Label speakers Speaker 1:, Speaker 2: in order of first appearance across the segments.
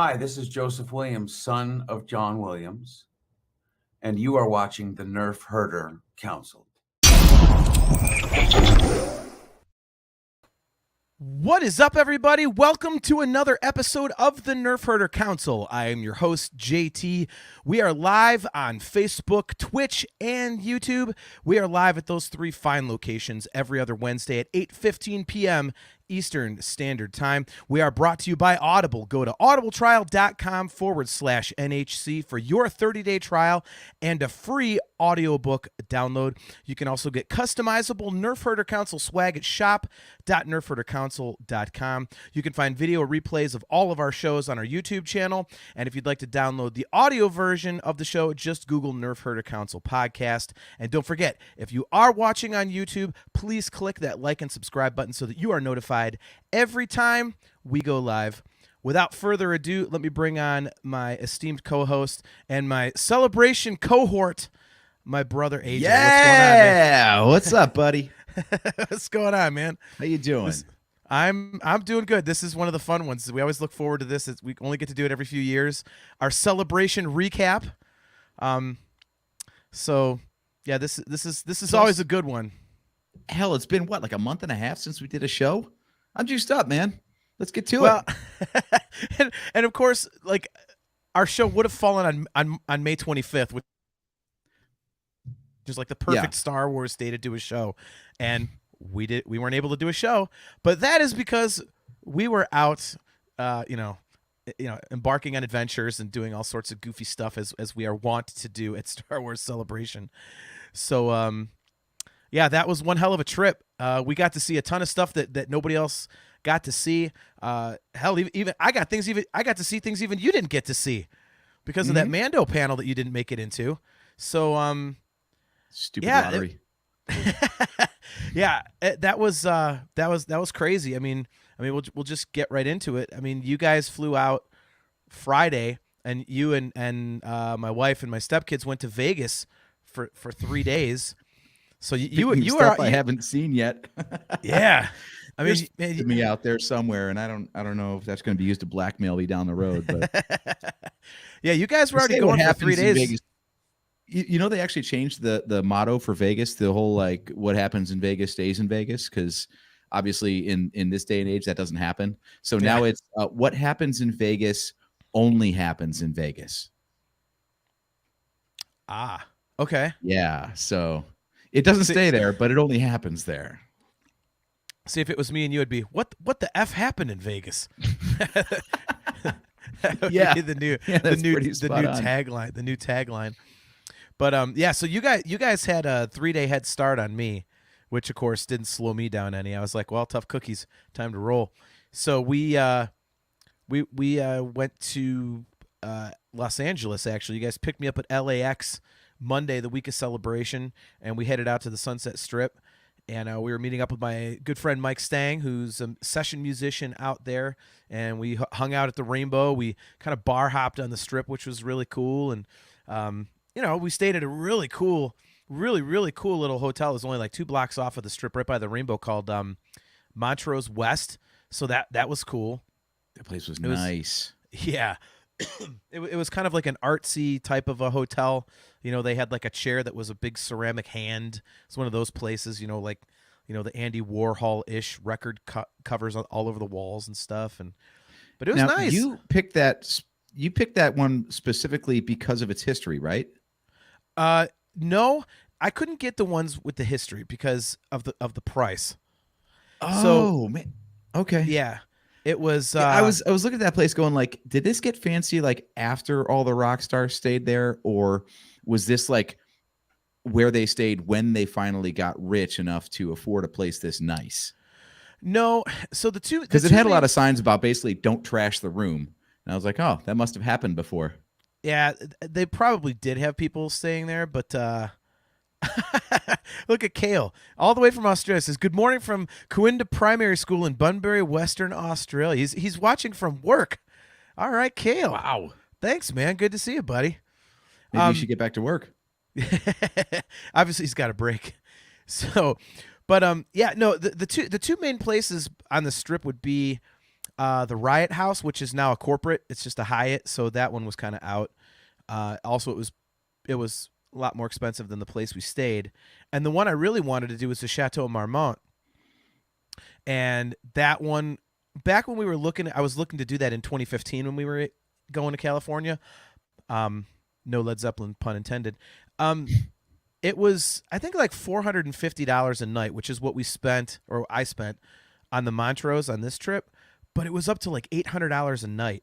Speaker 1: Hi, this is Joseph Williams, son of John Williams, and you are watching the Nerf Herder Council.
Speaker 2: What is up, everybody? Welcome to another episode of the Nerf Herder Council. I am your host, JT. We are live on Facebook, Twitch, and YouTube. We are live at those three fine locations every other Wednesday at 8:15 p.m. Eastern Standard Time. We are brought to you by Audible. Go to audibletrial.com/NHC for your 30-day trial and a free audiobook download. You can also get customizable Nerf Herder Council swag at shop.nerfherdercouncil.com. You can find video replays of all of our shows on our YouTube channel. And if you'd like to download the audio version of the show, just Google Nerf Herder Council podcast. And don't forget, if you are watching on YouTube, please click that like and subscribe button so that you are notified every time we go live. Without further ado, let me bring on my esteemed co-host and my celebration cohort, my brother AJ.
Speaker 3: Yeah, what's up, buddy?
Speaker 2: What's going on, man?
Speaker 3: How you doing?
Speaker 2: I'm doing good. This is one of the fun ones. We always look forward to this. We only get to do it every few years. Our celebration recap. So yeah, this is always a good one.
Speaker 3: Hell, it's been what, like a month and a half since we did a show? I'm juiced up, man. Let's get to it.
Speaker 2: and of course, like, our show would have fallen on May 25th, which is like the perfect Star Wars day to do a show, and we weren't able to do a show, but that is because we were out, embarking on adventures and doing all sorts of goofy stuff as we are wont to do at Star Wars Celebration. So yeah, that was one hell of a trip. We got to see a ton of stuff that nobody else got to see. Hell, even I got to see things even you didn't get to see because of that Mando panel that you didn't make it into. So
Speaker 3: stupid lottery.
Speaker 2: That was crazy. I mean, we'll just get right into it. I mean, you guys flew out Friday, and you and my wife and my stepkids went to Vegas for 3 days. So you
Speaker 3: I haven't seen yet.
Speaker 2: Yeah, I mean,
Speaker 3: man, me out there somewhere, and I don't know if that's going to be used to blackmail me down the road. But
Speaker 2: yeah, you guys were already going for 3 days.
Speaker 3: You know, they actually changed the motto for Vegas. The whole, like, what happens in Vegas stays in Vegas, because obviously in this day and age that doesn't happen. So now it's what happens in Vegas only happens in Vegas.
Speaker 2: Ah, okay.
Speaker 3: Yeah, so it doesn't stay there, but it only happens there.
Speaker 2: See, if it was me and you, it'd be what the F happened in Vegas?
Speaker 3: Yeah,
Speaker 2: the new tagline. But yeah, so you guys had a 3-day head start on me, which of course didn't slow me down any. I was like, well, tough cookies, time to roll. So we went to Los Angeles. Actually, you guys picked me up at LAX Monday, the week of Celebration, and we headed out to the Sunset Strip. And we were meeting up with my good friend Mike Stang, who's a session musician out there, and we hung out at the Rainbow. We kind of bar hopped on the Strip, which was really cool. And we stayed at a really cool little hotel. It was only like 2 blocks off of the Strip, right by the Rainbow, called Montrose West. So that was cool.
Speaker 3: That place was nice.
Speaker 2: Yeah. It was kind of like an artsy type of a hotel. You know, they had like a chair that was a big ceramic hand. It's one of those places, the Andy Warhol-ish record covers all over the walls and stuff. But it was nice.
Speaker 3: You picked that one specifically because of its history, right?
Speaker 2: No, I couldn't get the ones with the history because of the price.
Speaker 3: Oh, man. Okay.
Speaker 2: Yeah. It was.
Speaker 3: I was looking at that place, going like, did this get fancy like after all the rock stars stayed there, or was this like where they stayed when they finally got rich enough to afford a place this nice?
Speaker 2: No, so
Speaker 3: because it had a lot of signs about basically don't trash the room, and I was like, oh, that must have happened before.
Speaker 2: Yeah, they probably did have people staying there, but look at Kale, all the way from Australia. Says, good morning from Coinda Primary School in Bunbury, Western Australia. He's watching from work. All right, Kale.
Speaker 3: Wow.
Speaker 2: Thanks, man. Good to see you, buddy.
Speaker 3: Maybe you should get back to work.
Speaker 2: Obviously, he's got a break. So, but yeah, no. The two main places on the Strip would be the Riot House, which is now a corporate. It's just a Hyatt, so that one was kind of out. Also, it was a lot more expensive than the place we stayed. And the one I really wanted to do was the Chateau Marmont. And that one, back when we were I was looking to do that in 2015 when we were going to California. No Led Zeppelin pun intended. It was, I think, like $450 a night, which is what we spent, or I spent, on the Montrose on this trip. But it was up to like $800 a night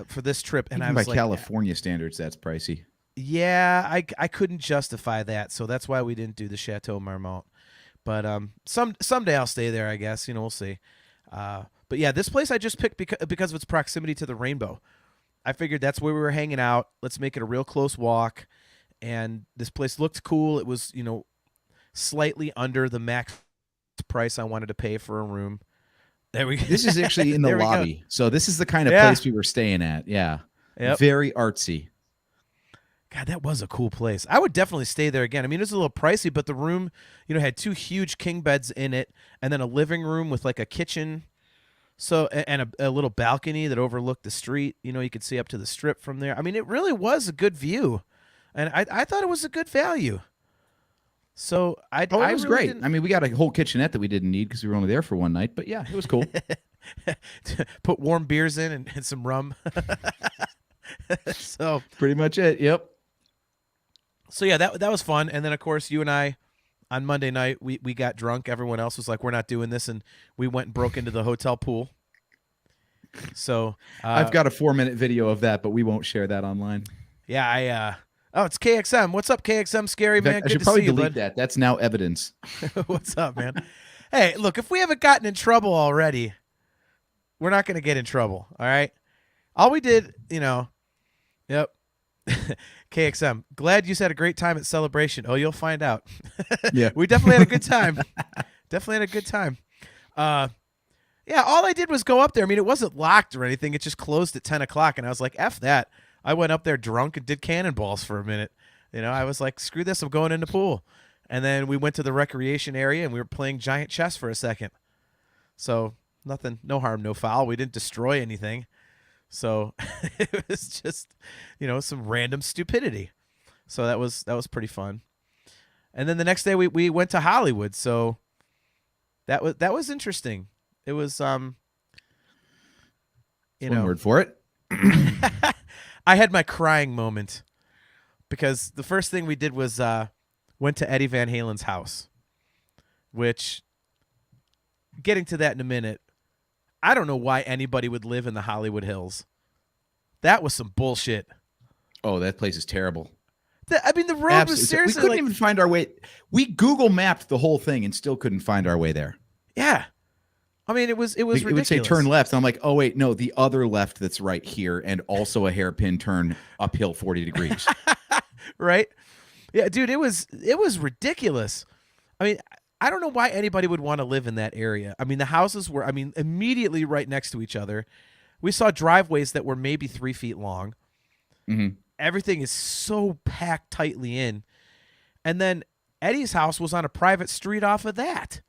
Speaker 2: for this trip. And
Speaker 3: Even
Speaker 2: I was
Speaker 3: by
Speaker 2: like,
Speaker 3: California standards, that's pricey.
Speaker 2: yeah, I couldn't justify that. So that's why we didn't do the Chateau Marmont. But someday I'll stay there, I guess. We'll see. But yeah, this place I just picked because of its proximity to the rainbow. I figured that's where we were hanging out. Let's make it a real close walk. And this place looked cool. It was, slightly under the max price I wanted to pay for a room. There we go.
Speaker 3: This is actually in the
Speaker 2: There we go.
Speaker 3: lobby. So this is the kind of
Speaker 2: Yeah.
Speaker 3: place we were staying at. Yeah.
Speaker 2: Yep.
Speaker 3: Very artsy.
Speaker 2: God, that was a cool place. I would definitely stay there again. I mean, it was a little pricey, but the room, had 2 huge king beds in it, and then a living room with like a kitchen, and a little balcony that overlooked the street. You could see up to the strip from there. I mean, it really was a good view, and I thought it was a good value. So it
Speaker 3: was great. I mean, we got a whole kitchenette that we didn't need because we were only there for one night. But yeah, it was cool.
Speaker 2: Put warm beers in and some rum. So
Speaker 3: pretty much it. Yep.
Speaker 2: So yeah, that was fun. And then of course you and I on Monday night we got drunk. Everyone else was like, we're not doing this, and we went and broke into the hotel pool. So
Speaker 3: I've got a 4-minute video of that, but we won't share that online.
Speaker 2: Yeah, it's KXM. What's up, KXM Scary Man?
Speaker 3: I should probably delete that. That's now evidence.
Speaker 2: What's up, man? Hey, look, if we haven't gotten in trouble already, we're not going to get in trouble, all right? All we did, yep. KXM, glad you had a great time at Celebration. Oh, you'll find out.
Speaker 3: Yeah.
Speaker 2: We definitely had a good time. Definitely had a good time. Yeah, all I did was go up there. I mean, it wasn't locked or anything. It just closed at 10 o'clock, and I was like, F that. I went up there drunk and did cannonballs for a minute. I was like, screw this, I'm going in the pool. And then we went to the recreation area, and we were playing giant chess for a second. So nothing, no harm, no foul. We didn't destroy anything. So it was just, some random stupidity. So that was pretty fun. And then the next day we went to Hollywood. So that was interesting. It was
Speaker 3: One word for it.
Speaker 2: I had my crying moment because the first thing we did was went to Eddie Van Halen's house, which, getting to that in a minute, I don't know why anybody would live in the Hollywood Hills. That was some bullshit.
Speaker 3: Oh, that place is terrible.
Speaker 2: The road was seriously
Speaker 3: we couldn't even find our way. We Google mapped the whole thing and still couldn't find our way there.
Speaker 2: Yeah. I mean, it was ridiculous.
Speaker 3: It would say turn left, and I'm like, oh wait, no, the other left that's right here, and also a hairpin turn uphill 40 degrees.
Speaker 2: Right? Yeah, dude, it was ridiculous. I mean, I don't know why anybody would want to live in that area. I mean, the houses were, immediately right next to each other. We saw driveways that were maybe 3 feet long.
Speaker 3: Mm-hmm.
Speaker 2: Everything is so packed tightly in. And then Eddie's house was on a private street off of that,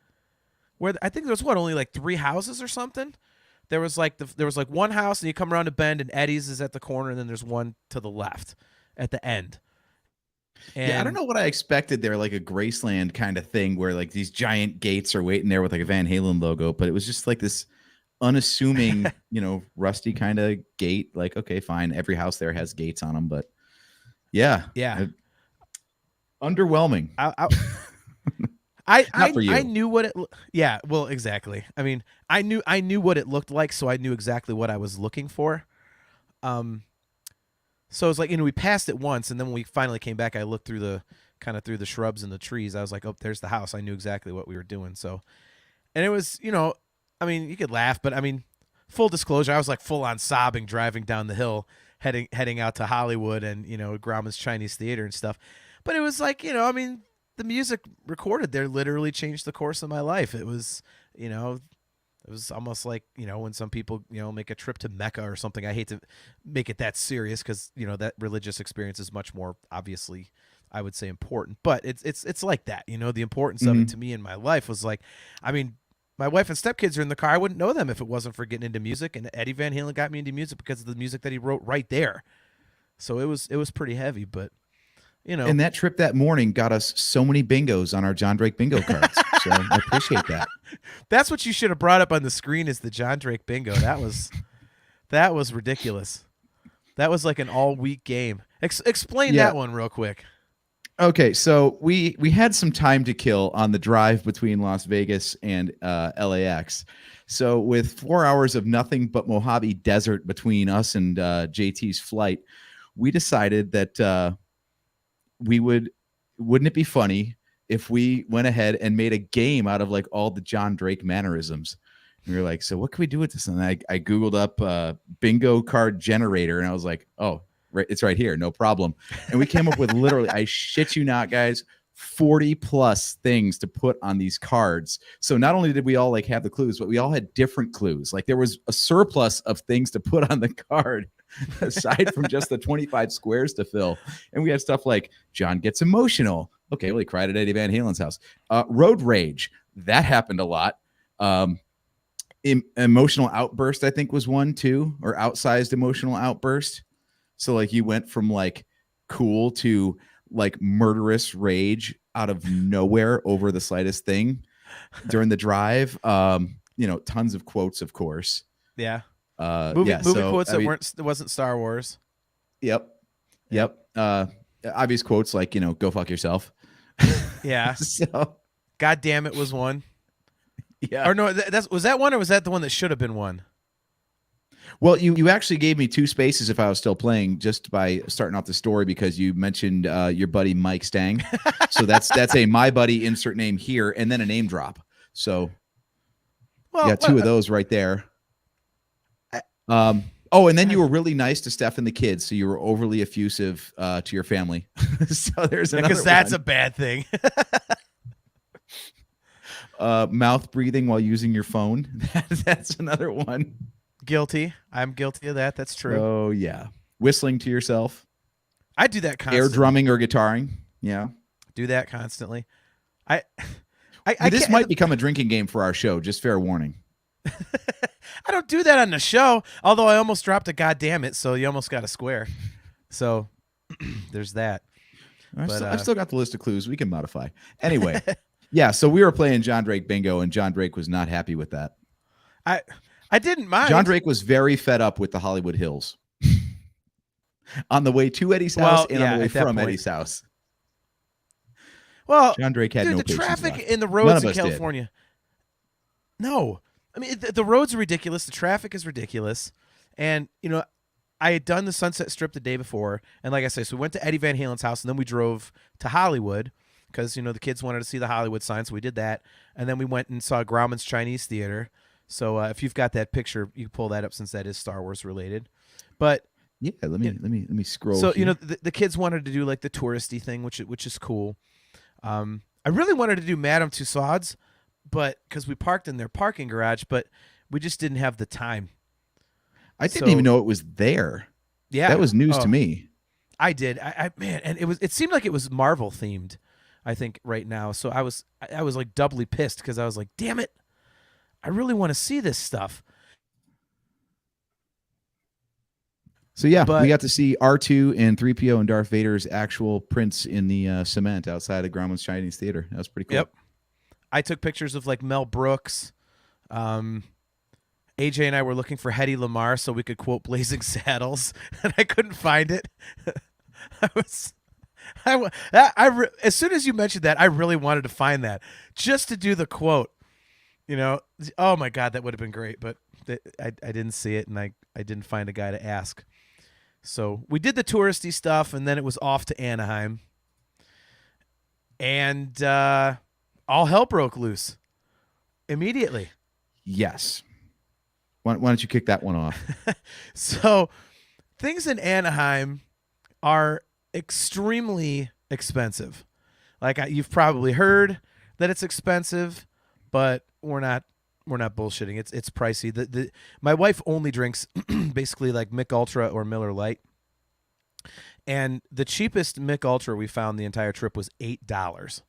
Speaker 2: where I think there was only like 3 houses or something. There was like one house, and you come around a bend, and Eddie's is at the corner, and then there's one to the left at the end. And
Speaker 3: yeah, I don't know what I expected there, like a Graceland kind of thing, where like these giant gates are waiting there with like a Van Halen logo, but it was just like this unassuming, rusty kind of gate. Like, okay, fine, every house there has gates on them, but yeah, underwhelming.
Speaker 2: I knew what it. Yeah, well, exactly. I mean, I knew what it looked like, so I knew exactly what I was looking for. So it's like, we passed it once, and then when we finally came back, I looked through the shrubs and the trees. I was like, oh, there's the house. I knew exactly what we were doing. So, and it was, you could laugh, but full disclosure, I was like full on sobbing driving down the hill, heading out to Hollywood and Grauman's Chinese Theater and stuff. But it was like, the music recorded there literally changed the course of my life. It was, it was almost like, when some people, make a trip to Mecca or something. I hate to make it that serious because, that religious experience is much more obviously, I would say, important. But it's like that, the importance of it to me in my life was like, my wife and stepkids are in the car. I wouldn't know them if it wasn't for getting into music. And Eddie Van Halen got me into music because of the music that he wrote right there. So it was pretty heavy, but you know.
Speaker 3: And that trip that morning got us so many bingos on our John Drake bingo cards. So I appreciate that.
Speaker 2: That's what you should have brought up on the screen is the John Drake bingo. That was ridiculous. That was like an all-week game. Explain that one real quick.
Speaker 3: Okay, so we had some time to kill on the drive between Las Vegas and LAX. So with 4 hours of nothing but Mojave Desert between us and JT's flight, we decided that wouldn't it be funny if we went ahead and made a game out of like all the John Drake mannerisms? And we were like, so what can we do with this? And I Googled up bingo card generator, and I was like, oh, it's right here, no problem. And we came up with literally, I shit you not, guys, 40 plus things to put on these cards. So not only did we all like have the clues, but we all had different clues. Like there was a surplus of things to put on the card aside from just the 25 squares to fill. And we had stuff like John gets emotional. Okay, well, he cried at Eddie Van Halen's house. Road rage. That happened a lot. Emotional outburst, I think, was one too, or outsized emotional outburst. So like you went from like cool to like murderous rage out of nowhere over the slightest thing during the drive. Tons of quotes, of course.
Speaker 2: Yeah. Movie quotes that wasn't Star Wars.
Speaker 3: Yep. Obvious quotes like, go fuck yourself.
Speaker 2: Yeah.
Speaker 3: So
Speaker 2: God damn it was one.
Speaker 3: Yeah.
Speaker 2: Or no, was that one, or was that the one that should have been one?
Speaker 3: Well, you actually gave me 2 spaces if I was still playing just by starting off the story because you mentioned your buddy Mike Stang. So that's a my buddy insert name here and then a name drop. So you got 2 of those right there. And then you were really nice to Steph and the kids, so you were overly effusive to your family. So there's another
Speaker 2: because that's
Speaker 3: one.
Speaker 2: a bad thing.
Speaker 3: Mouth breathing while using your phone. That's another one.
Speaker 2: Guilty. I'm guilty of that. That's true.
Speaker 3: Oh yeah. Whistling to yourself.
Speaker 2: I do that constantly.
Speaker 3: Air drumming or guitaring. Yeah.
Speaker 2: Do that constantly.
Speaker 3: This might become a drinking game for our show. Just fair warning.
Speaker 2: I don't do that on the show, although I almost dropped a goddamn it, so you almost got a square. So there's that.
Speaker 3: I've still got the list of clues we can modify. Anyway, yeah, so we were playing John Drake bingo, and John Drake was not happy with that.
Speaker 2: I didn't mind.
Speaker 3: John Drake was very fed up with the Hollywood Hills. On the way to Eddie's house and on the way from Eddie's house.
Speaker 2: Well,
Speaker 3: John Drake had no patience
Speaker 2: traffic
Speaker 3: left.
Speaker 2: in the roads in California. No. I mean, the roads are ridiculous. The traffic is ridiculous. And, I had done the Sunset Strip the day before. And like I said, so we went to Eddie Van Halen's house, and then we drove to Hollywood because, the kids wanted to see the Hollywood sign, so we did that. And then we went and saw Grauman's Chinese Theater. So if you've got that picture, you can pull that up since that is Star Wars related. But
Speaker 3: yeah, let me scroll.
Speaker 2: So
Speaker 3: here.
Speaker 2: the kids wanted to do like the touristy thing, which is cool. I really wanted to do Madame Tussauds, but because we parked in their parking garage, but we just didn't have the time.
Speaker 3: I didn't even know it was there.
Speaker 2: Yeah,
Speaker 3: that was news to me.
Speaker 2: I did. Man, and it seemed like it was Marvel themed. I think right now, so I was like doubly pissed because I was like, damn it. I really want to see this stuff.
Speaker 3: So yeah, we got to see R2 and 3PO and Darth Vader's actual prints in the cement outside of Grauman's Chinese Theater. That was pretty cool.
Speaker 2: Yep. I took pictures of like Mel Brooks. AJ and I were looking for Hedy Lamarr so we could quote Blazing Saddles, and I couldn't find it. As soon as you mentioned that, I really wanted to find that just to do the quote. Oh my God, that would have been great, but I didn't see it, and I didn't find a guy to ask. So we did the touristy stuff, and then it was off to Anaheim, and all hell broke loose immediately.
Speaker 3: Yes. Why don't you kick that one off?
Speaker 2: So things in Anaheim are extremely expensive. Like you've probably heard that it's expensive, but we're not bullshitting. It's pricey. My wife only drinks basically like Mick Ultra or Miller Lite. And the cheapest Mick Ultra we found the entire trip was $8.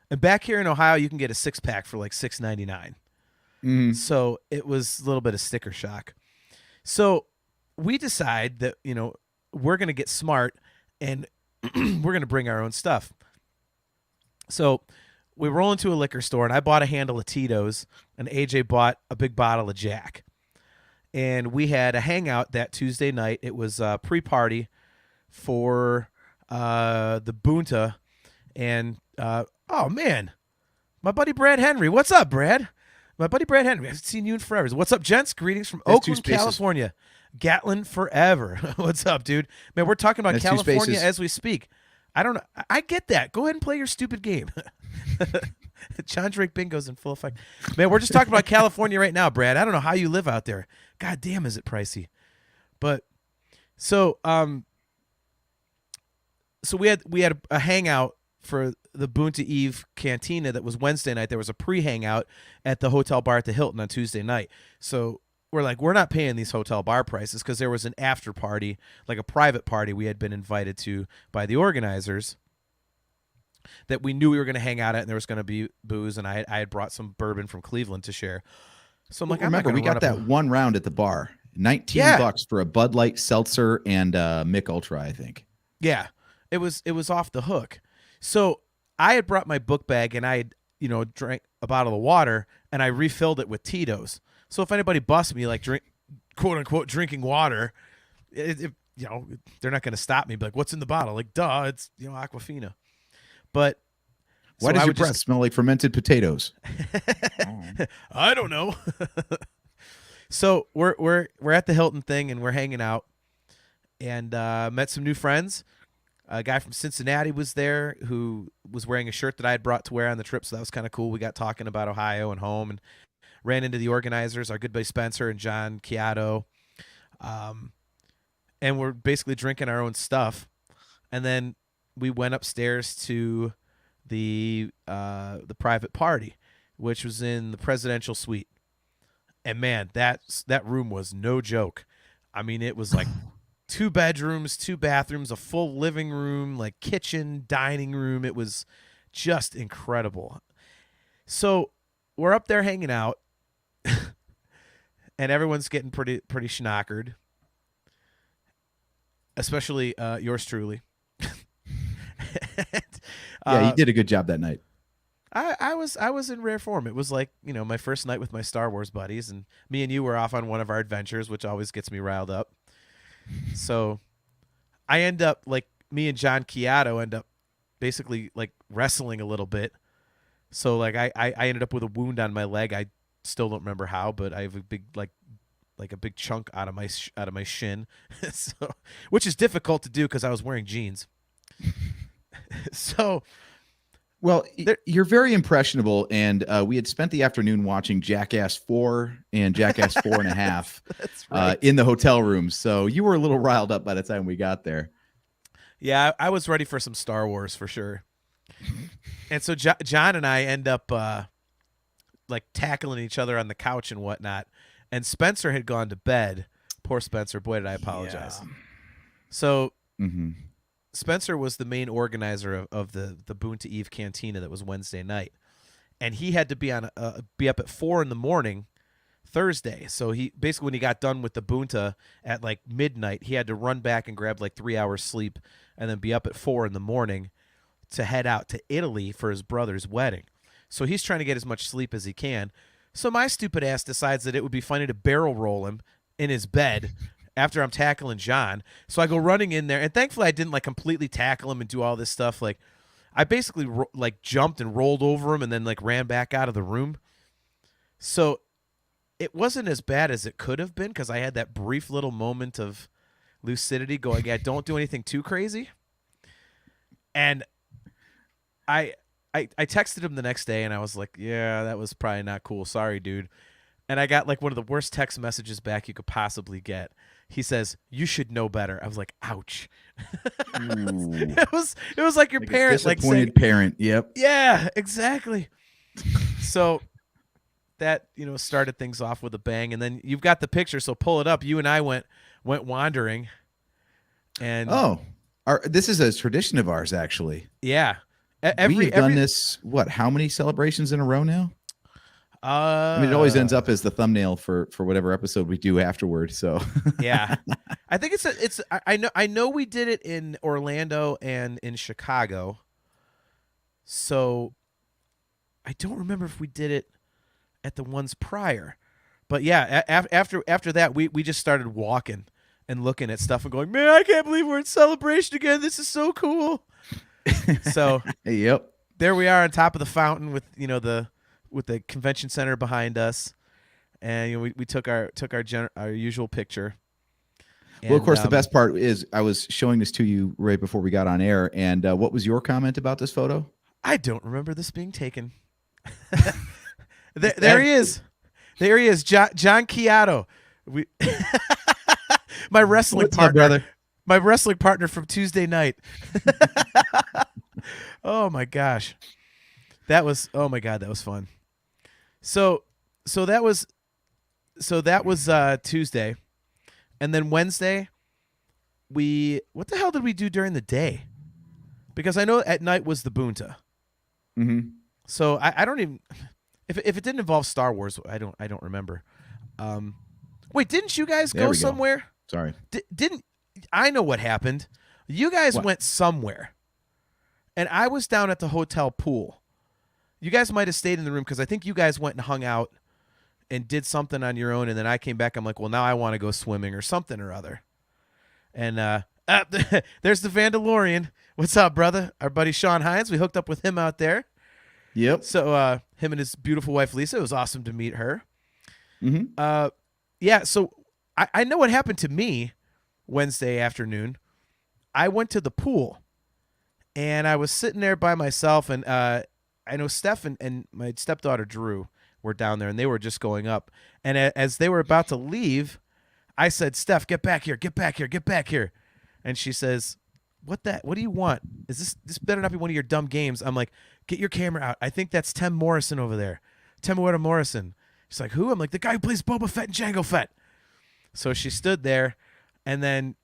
Speaker 2: And back here in Ohio, you can get a 6-pack for like $6.99. So it was a little bit of sticker shock. So we decide that, we're going to get smart and we're going to bring our own stuff. So we roll into a liquor store and I bought a handle of Tito's and AJ bought a big bottle of Jack. And we had a hangout that Tuesday night. It was a pre-party for the Bunta. And, oh, man, my buddy Brad Henry. What's up, Brad? My buddy Brad Henry. I haven't seen you in forever. What's up, gents? Greetings from Oakland, California. Gatlin forever. What's up, dude? Man, we're talking about California as we speak. I don't know. I get that. Go ahead and play your stupid game. John Drake bingo's in full effect. Man, we're just talking about California right now, Brad. I don't know how you live out there. God damn, is it pricey? But so we had a hangout for the Bunta Eve Cantina that was Wednesday night. There was a pre-hangout at the hotel bar at the Hilton on Tuesday night. So we're like, we're not paying these hotel bar prices because there was an after party, like a private party we had been invited to by the organizers that we knew we were going to hang out at, and there was going to be booze, and I had brought some bourbon from Cleveland to share. So I'm like,
Speaker 3: remember, we got that one round at the bar, $19 for a Bud Light seltzer and Mick Ultra, I think.
Speaker 2: Yeah, it was off the hook. So I had brought my book bag, and I had, drank a bottle of water, and I refilled it with Tito's. So if anybody busts me, like, quote unquote, drinking water, they're not going to stop me. Be like, what's in the bottle? Like, duh, it's, Aquafina. But
Speaker 3: why does your breath smell like fermented potatoes?
Speaker 2: I don't know. So we're at the Hilton thing, and we're hanging out, and met some new friends. A guy from Cincinnati was there who was wearing a shirt that I had brought to wear on the trip, so that was kind of cool. We got talking about Ohio and home, and ran into the organizers, our good buddy Spencer and John Chiato, and we're basically drinking our own stuff. And then we went upstairs to the private party, which was in the presidential suite. And man, that room was no joke. I mean, it was like 2 bedrooms, 2 bathrooms, a full living room, like kitchen, dining room. It was just incredible. So we're up there hanging out, and everyone's getting pretty schnockered, especially yours truly.
Speaker 3: Yeah, you did a good job that night.
Speaker 2: I was in rare form. It was like, my first night with my Star Wars buddies, and me and you were off on one of our adventures, which always gets me riled up. So I end up, like, me and John Chiato end up basically, like, wrestling a little bit. So, like, I ended up with a wound on my leg. I still don't remember how, but I have a big, like a big chunk out of my shin, so, which is difficult to do because I was wearing jeans. So,
Speaker 3: well, you're very impressionable, and we had spent the afternoon watching Jackass 4 and Jackass 4.5
Speaker 2: That's right.
Speaker 3: In the hotel room. So you were a little riled up by the time we got there.
Speaker 2: Yeah, I was ready for some Star Wars for sure. And so John and I end up like tackling each other on the couch and whatnot. And Spencer had gone to bed. Poor Spencer. Boy, did I apologize. Yeah. So Spencer was the main organizer of the Bunta Eve Cantina that was Wednesday night. And he had to be up at 4 a.m. Thursday. So he basically, when he got done with the Bunta at like midnight, he had to run back and grab like 3 hours sleep and then be up at 4 a.m. to head out to Italy for his brother's wedding. So he's trying to get as much sleep as he can. So my stupid ass decides that it would be funny to barrel roll him in his bed after I'm tackling John. So I go running in there, and thankfully I didn't like completely tackle him and do all this stuff. Like, I basically like jumped and rolled over him and then like ran back out of the room. So it wasn't as bad as it could have been because I had that brief little moment of lucidity going, yeah, don't do anything too crazy. And I texted him the next day, and I was like, yeah, that was probably not cool. Sorry, dude. And I got like one of the worst text messages back you could possibly get. He says, "You should know better." I was like, ouch. It was like your parent, like
Speaker 3: disappointed parent. Yep.
Speaker 2: Yeah, exactly. So that, started things off with a bang. And then you've got the picture, so pull it up. You and I went wandering. And
Speaker 3: this is a tradition of ours, actually.
Speaker 2: Yeah.
Speaker 3: We've done this, how many celebrations in a row now? I mean, it always ends up as the thumbnail for whatever episode we do afterward. So
Speaker 2: yeah, I think I know we did it in Orlando and in Chicago. So I don't remember if we did it at the ones prior, but yeah, after that, we just started walking and looking at stuff and going, man, I can't believe we're in Celebration again. This is so cool. So
Speaker 3: yep,
Speaker 2: there we are on top of the fountain with with the convention center behind us, and we took our usual picture.
Speaker 3: Well, of course, the best part is I was showing this to you right before we got on air, and what was your comment about this photo?
Speaker 2: I don't remember this being taken. There he is. There he is, John Chiato. My wrestling
Speaker 3: What's
Speaker 2: partner,
Speaker 3: up, brother?
Speaker 2: My wrestling partner from Tuesday night. Oh my gosh, that was fun. So that was Tuesday, and then Wednesday, what the hell did we do during the day? Because I know at night was the Bunta.
Speaker 3: Mm-hmm.
Speaker 2: So I don't even if it didn't involve Star Wars, I don't remember. Wait, didn't you guys go somewhere?
Speaker 3: Sorry,
Speaker 2: Didn't I know what happened? You guys went somewhere, and I was down at the hotel pool. You guys might have stayed in the room because I think you guys went and hung out and did something on your own, and then I came back. I'm like, well, now I want to go swimming or something or other. And there's the Vandalorian. What's up, brother? Our buddy Sean Hines. We hooked up with him out there.
Speaker 3: Yep.
Speaker 2: So him and his beautiful wife Lisa. It was awesome to meet her.
Speaker 3: Mm-hmm.
Speaker 2: Yeah. So I know what happened to me Wednesday afternoon. I went to the pool, and I was sitting there by myself, and I know Steph and my stepdaughter Drew were down there, and they were just going up. And as they were about to leave, I said, Steph, get back here, get back here, get back here. And she says, what do you want? Is this better not be one of your dumb games? I'm like, get your camera out. I think that's Tim Morrison over there. Temuera Morrison. She's like, who? I'm like, the guy who plays Boba Fett and Jango Fett. So she stood there, and then,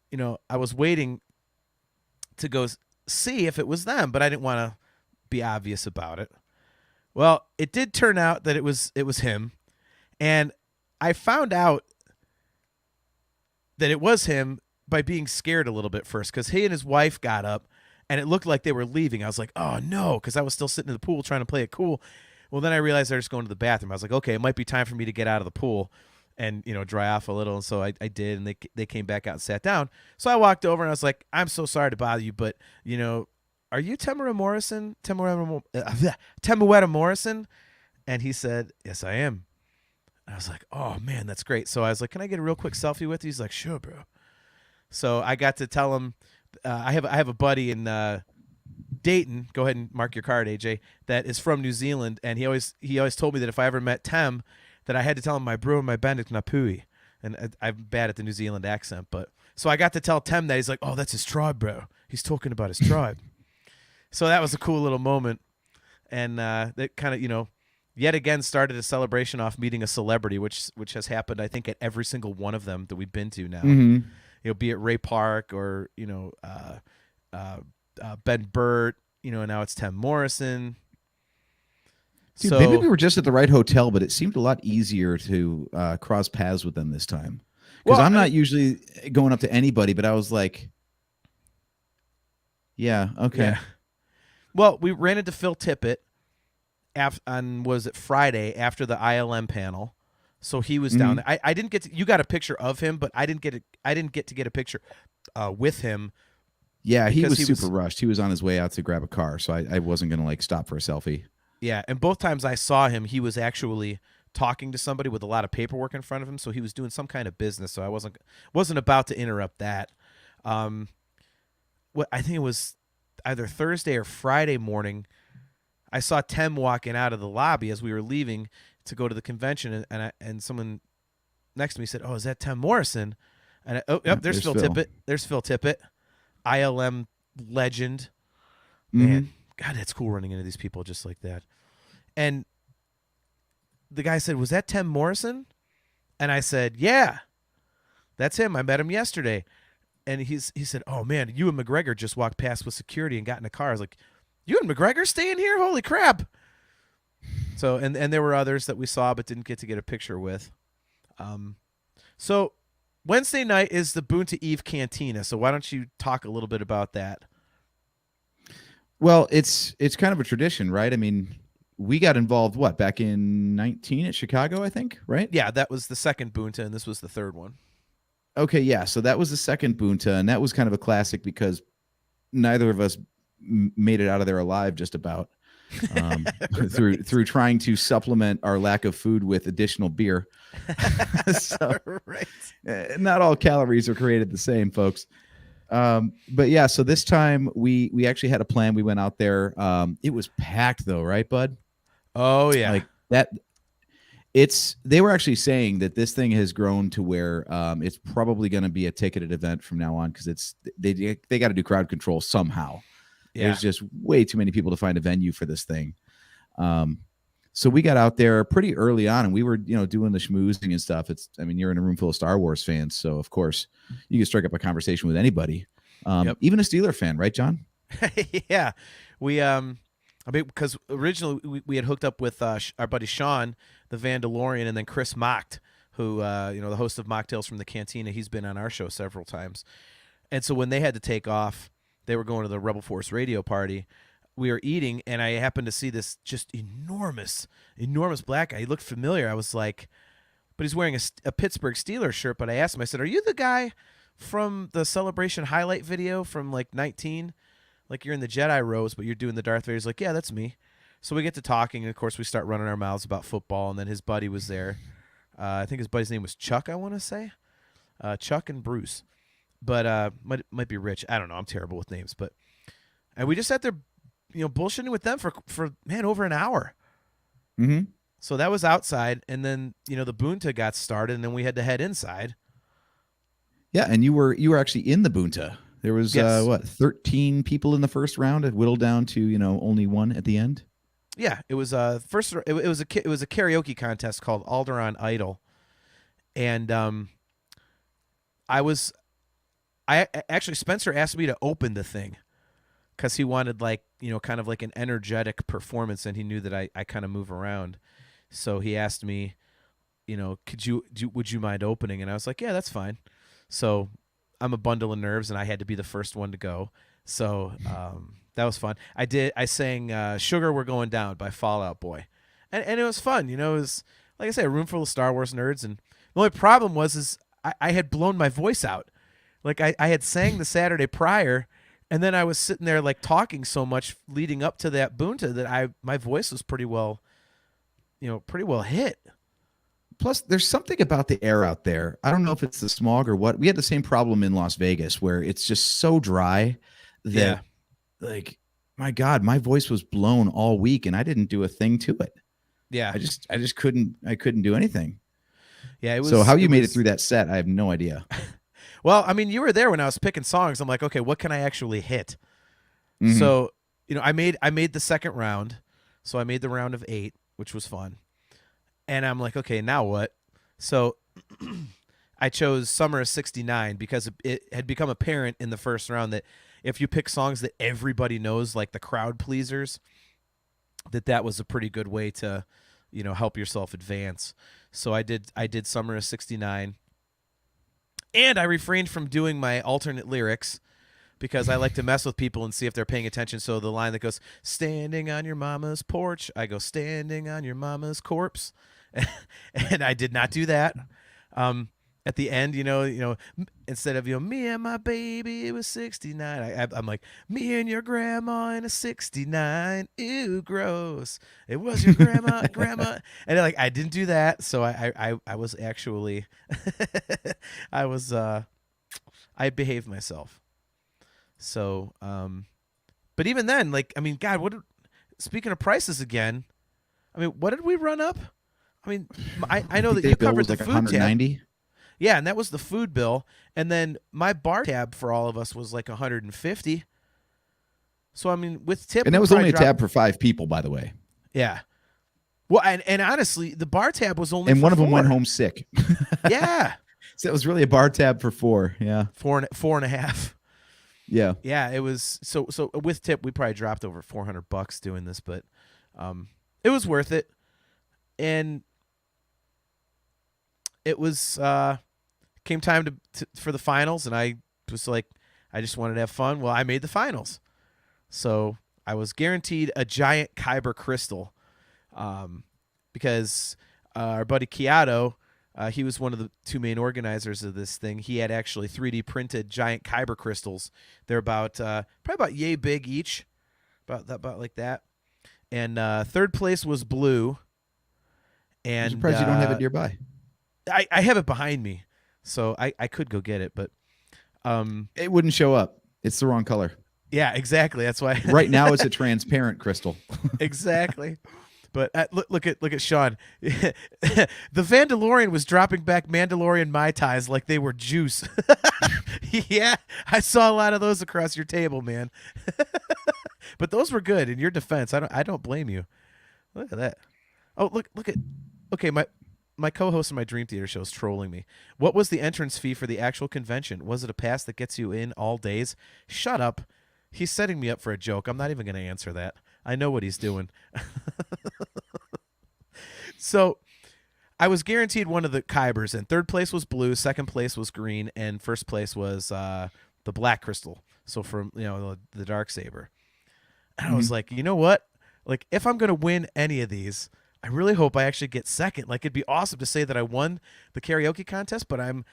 Speaker 2: I was waiting to go see if it was them, but I didn't want to be obvious about it. Well, it did turn out that it was him, and I found out that it was him by being scared a little bit first, because he and his wife got up, and it looked like they were leaving. I was like, oh no, because I was still sitting in the pool trying to play it cool. Well, then I realized they're just going to the bathroom. I was like, okay, it might be time for me to get out of the pool and dry off a little. And so I did, and they came back out and sat down. So I walked over and I was like, I'm so sorry to bother you, but are you Temuera Morrison? Temuera Morrison? And he said, yes, I am. And I was like, oh man, that's great. So I was like, can I get a real quick selfie with you? He's like, sure, bro. So I got to tell him, I have a buddy in Dayton. Go ahead and mark your card, AJ. That is from New Zealand, and he always told me that if I ever met Tem, that I had to tell him my bro and my bandit Napui. And I'm bad at the New Zealand accent, but so I got to tell Tem that. He's like, oh, that's his tribe, bro. He's talking about his tribe. So that was a cool little moment, and that kind of yet again started a celebration off meeting a celebrity, which has happened I think at every single one of them that we've been to now.
Speaker 3: Mm-hmm.
Speaker 2: Be it Ray Park or Ben Burt, now it's Tim Morrison.
Speaker 3: Dude,
Speaker 2: So
Speaker 3: maybe we were just at the right hotel, but it seemed a lot easier to cross paths with them this time. Because I'm not usually going up to anybody, but I was like, yeah, okay.
Speaker 2: Yeah. Well, we ran into Phil Tippett on Friday after the ILM panel. So he was down there. I didn't get to, you got a picture of him, but I didn't get to get a picture with him.
Speaker 3: Yeah, he was super rushed. He was on his way out to grab a car, so I wasn't going to stop for a selfie.
Speaker 2: Yeah, and both times I saw him, he was actually talking to somebody with a lot of paperwork in front of him, so he was doing some kind of business, so I wasn't about to interrupt that. I think it was either Thursday or Friday morning, I saw Tem walking out of the lobby as we were leaving to go to the convention, and someone next to me said, "Oh, is that Tim Morrison?" And there's Phil Tippett. There's Phil Tippett, ILM legend. Man, God, it's cool running into these people just like that. And the guy said, "Was that Tim Morrison?" And I said, "Yeah, that's him. I met him yesterday." And he said, "Oh man, you and McGregor just walked past with security and got in a car." I was like, "You and McGregor staying here? Holy crap!" So and there were others that we saw but didn't get to get a picture with. So Wednesday night is the Boonta Eve Cantina. So why don't you talk a little bit about that?
Speaker 3: Well, it's kind of a tradition, right? I mean, we got involved back in 19 at Chicago, I think, right?
Speaker 2: Yeah, that was the second Boonta, and this was the third one.
Speaker 3: Okay, yeah. So that was the second Boonta, and that was kind of a classic because neither of us made it out of there alive, just about. Through trying to supplement our lack of food with additional beer. So,
Speaker 2: right.
Speaker 3: Not all calories are created the same, folks. But yeah, so this time we actually had a plan. We went out there. It was packed though, right, bud?
Speaker 2: Oh yeah.
Speaker 3: Like that. They were actually saying that this thing has grown to where it's probably going to be a ticketed event from now on because they got to do crowd control somehow. Yeah. There's just way too many people to find a venue for this thing. So we got out there pretty early on, and we were, doing the schmoozing and stuff. You're in a room full of Star Wars fans, so of course you can strike up a conversation with anybody, even a Steeler fan, right, John?
Speaker 2: Yeah, we because originally we had hooked up with our buddy Sean, the Vandalorian, and then Chris Mocked, who the host of Mocktails from the Cantina. He's been on our show several times, and so when they had to take off, they were going to the Rebel Force radio party. We were eating, and I happened to see this just enormous black guy. He looked familiar. I was like, but he's wearing a Pittsburgh Steelers shirt. But I asked him, I said, "Are you the guy from the Celebration highlight video from like 19? Like you're in the Jedi robes, but you're doing the Darth Vader?" He's like, "Yeah, that's me." So we get to talking, and of course we start running our mouths about football, and then his buddy was there. I think his buddy's name was Chuck, I want to say. Chuck and Bruce. But might be Rich. I don't know. I'm terrible with names. And we just sat there, bullshitting with them for over an hour.
Speaker 3: Mm-hmm.
Speaker 2: So that was outside, and then the Boonta got started, and then we had to head inside.
Speaker 3: Yeah, and you were actually in the Boonta. There was 13 people in the first round. It whittled down to only one at the end.
Speaker 2: Yeah, it was first. It was a karaoke contest called Alderaan Idol, and actually Spencer asked me to open the thing because he wanted kind of like an energetic performance, and he knew that I kind of move around, so he asked me, would you mind opening? And I was like, yeah, that's fine. So I'm a bundle of nerves, and I had to be the first one to go. So that was fun. I sang "Sugar We're Going Down" by Fall Out Boy, and it was fun. It was, like I say, a room full of Star Wars nerds, and the only problem was I had blown my voice out. Like I had sang the Saturday prior, and then I was sitting there like talking so much leading up to that Boonta that my voice was pretty well hit.
Speaker 3: Plus, there's something about the air out there. I don't know if it's the smog or what. We had the same problem in Las Vegas where it's just so dry that, like, my God, my voice was blown all week, and I didn't do a thing to it.
Speaker 2: Yeah,
Speaker 3: I just couldn't do anything.
Speaker 2: Yeah, it was.
Speaker 3: So how you made it through that set, I have no idea.
Speaker 2: Well, you were there when I was picking songs. I'm like, okay, what can I actually hit?
Speaker 3: Mm-hmm.
Speaker 2: So, I made the second round. So I made the round of 8, which was fun. And I'm like, okay, now what? So I chose Summer of '69 because it had become apparent in the first round that if you pick songs that everybody knows, like the crowd pleasers, that was a pretty good way to, help yourself advance. So I did Summer of '69. And I refrained from doing my alternate lyrics because I like to mess with people and see if they're paying attention. So the line that goes, "Standing on your mama's porch," I go, "Standing on your mama's corpse." And I did not do that. At the end, instead of, me and my baby, it was 69. I'm like, "Me and your grandma in a 69. Ew, gross. It was your grandma. And I didn't do that. So I was actually, I behaved myself. So, but even then, God, speaking of prices again, what did we run up? I know that you covered the food
Speaker 3: 190.
Speaker 2: tab. Yeah, and that was the food bill. And then my bar tab for all of us was like 150. So, with tip.
Speaker 3: And that was only a tab for 5 people, by the way.
Speaker 2: Yeah. Well, and honestly, the bar tab was only
Speaker 3: and
Speaker 2: for
Speaker 3: one of them
Speaker 2: 4.
Speaker 3: went home sick.
Speaker 2: Yeah.
Speaker 3: So it was really a bar tab for 4. Yeah.
Speaker 2: 4.5.
Speaker 3: Yeah.
Speaker 2: Yeah, it was so with tip we probably dropped over $400 doing this, but it was worth it. and it was came time for the finals, and I was like, I just wanted to have fun. Well, I made the finals, so I was guaranteed a giant Kyber crystal, because our buddy Kiato, he was one of the two main organizers of this thing. He had actually 3D printed giant Kyber crystals. They're about probably about yay big each, about like that. And third place was blue. And
Speaker 3: I'm surprised you don't have it nearby.
Speaker 2: I have it behind me, so I could go get it, but
Speaker 3: It wouldn't show up. It's the wrong color.
Speaker 2: yeah, exactly. That's why.
Speaker 3: Right now, it's a transparent crystal.
Speaker 2: Exactly. But look at Sean. The Vandalorian was dropping back Mandalorian Mai Tais like they were juice. Yeah, I saw a lot of those across your table, man. But those were good. In your defense, I don't blame you. Look at that. Oh, look at. Okay, my co-host of my Dream Theater show is trolling me. What was the entrance fee for the actual convention? Was it a pass that gets you in all days? Shut up. He's setting me up for a joke. I'm not even going to answer that. I know what he's doing. So I was guaranteed one of the Kybers, and third place was blue, second place was green, and first place was the black crystal. So from the dark saber. And I was like, you know what? Like, if I'm going to win any of these, I really hope I actually get second. Like, it'd be awesome to say that I won the karaoke contest, but I'm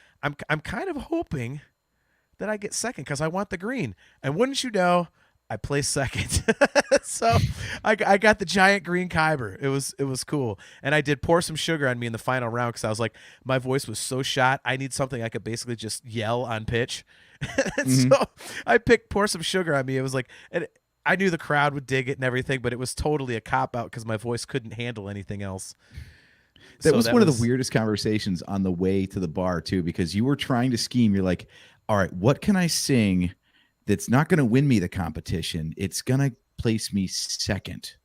Speaker 2: kind of hoping that I get second because I want the green. And wouldn't you know, I placed second. So I got the giant green Kyber. It was cool. And I did pour some sugar on me in the final round because I was like, my voice was so shot. I need something I could basically just yell on pitch. And so I picked pour some sugar on me. It was like, and I knew the crowd would dig it and everything, but it was totally a cop-out because my voice couldn't handle anything else.
Speaker 3: That was one of the weirdest conversations on the way to the bar, too, because you were trying to scheme. You're like, all right, what can I sing that's not going to win me the competition? It's going to place me second.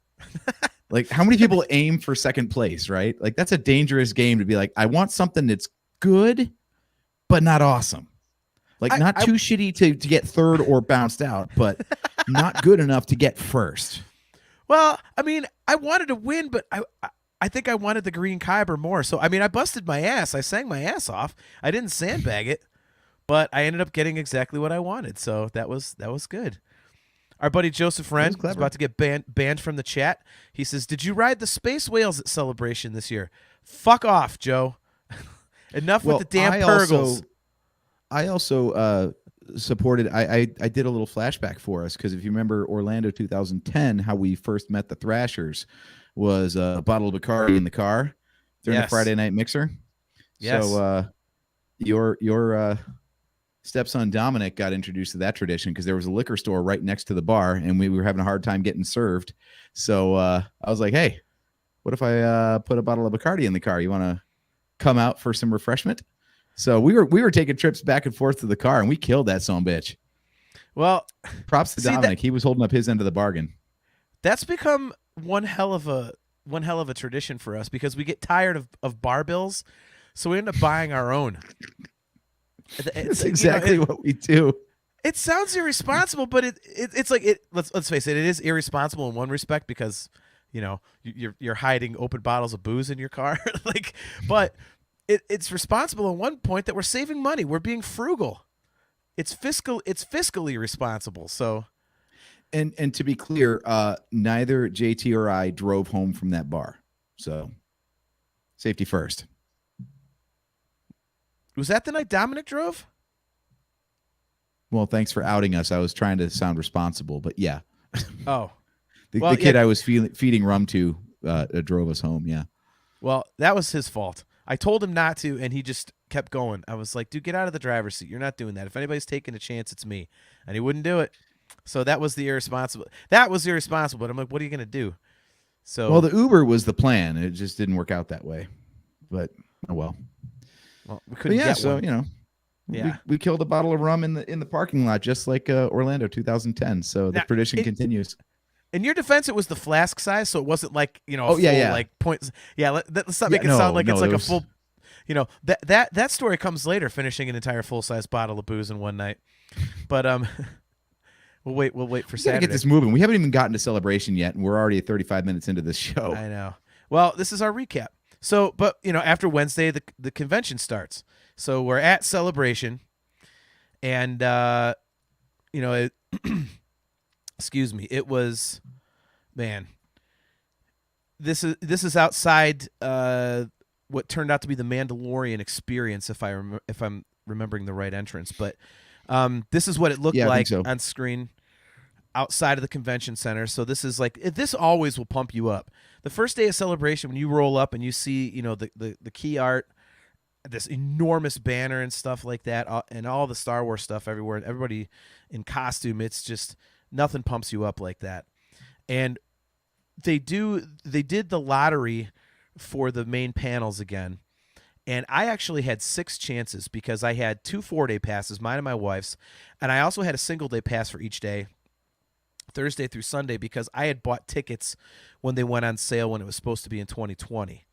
Speaker 3: Like, how many people aim for second place, right? Like, that's a dangerous game to be like, I want something that's good, but not awesome. Like, not too shitty to get third or bounced out, but not good enough to get first.
Speaker 2: Well, I mean, I wanted to win, but I think I wanted the green Kyber more. So, I mean, I busted my ass. I sang my ass off. I didn't sandbag it, but I ended up getting exactly what I wanted. So that was good. Our buddy Joseph Wren is about to get banned from the chat. He says, "Did you ride the space whales at Celebration this year?" Fuck off, Joe. Enough with the damn Purgles.
Speaker 3: I also supported. I did a little flashback for us because if you remember Orlando 2010, how we first met the Thrashers was a bottle of Bacardi in the car during the Friday night mixer.
Speaker 2: Yes.
Speaker 3: So your stepson Dominic got introduced to that tradition because there was a liquor store right next to the bar, and we were having a hard time getting served. So I was like, "Hey, what if I put a bottle of Bacardi in the car? You want to come out for some refreshment?" So we were taking trips back and forth to the car, and we killed that son of a bitch.
Speaker 2: Well,
Speaker 3: props to Dominic. He was holding up his end of the bargain.
Speaker 2: That's become one hell of a tradition for us because we get tired of bar bills, so we end up buying our own.
Speaker 3: That's exactly what we do.
Speaker 2: It sounds irresponsible, but it's like it. Let's face it. It is irresponsible in one respect because you're hiding open bottles of booze in your car, but. It's responsible in one point that we're saving money. We're being frugal. It's fiscally responsible. So,
Speaker 3: and to be clear, neither JT or I drove home from that bar. So, safety first.
Speaker 2: Was that the night Dominic drove?
Speaker 3: Well, thanks for outing us. I was trying to sound responsible, but yeah.
Speaker 2: Oh,
Speaker 3: the kid I was feeding rum to drove us home. Yeah.
Speaker 2: Well, that was his fault. I told him not to, and he just kept going. I was like, dude, get out of the driver's seat. You're not doing that. If anybody's taking a chance, it's me. And he wouldn't do it. So that was irresponsible. But I'm like, what are you going to do? So
Speaker 3: well, the Uber was the plan. It just didn't work out that way. But, oh well.
Speaker 2: Well, we couldn't get one.
Speaker 3: Yeah. We killed a bottle of rum in the parking lot, just like Orlando 2010. So the tradition continues.
Speaker 2: In your defense, it was the flask size, so it wasn't like like points. Yeah, let's not make it sound like it's like a full. That story comes later, finishing an entire full size bottle of booze in one night. But we'll wait for Saturday.
Speaker 3: Get this moving. We haven't even gotten to Celebration yet, and we're already 35 minutes into this show.
Speaker 2: I know. Well, this is our recap. So, but after Wednesday, the convention starts. So we're at Celebration, and it, excuse me, it was, man. This is outside what turned out to be the Mandalorian experience, if I'm remembering the right entrance. But this is what it looked
Speaker 3: Yeah, I
Speaker 2: like
Speaker 3: think so.
Speaker 2: on screen outside of the convention center. So this is like, this always will pump you up. The first day of Celebration, when you roll up and you see the key art, this enormous banner and stuff like that, and all the Star Wars stuff everywhere, and everybody in costume, it's just nothing pumps you up like that. And they did the lottery for the main panels again, and I actually had 6 chances because I had 2 4-day passes, mine and my wife's, and I also had a single day pass for each day, Thursday through Sunday, because I had bought tickets when they went on sale when it was supposed to be in 2020.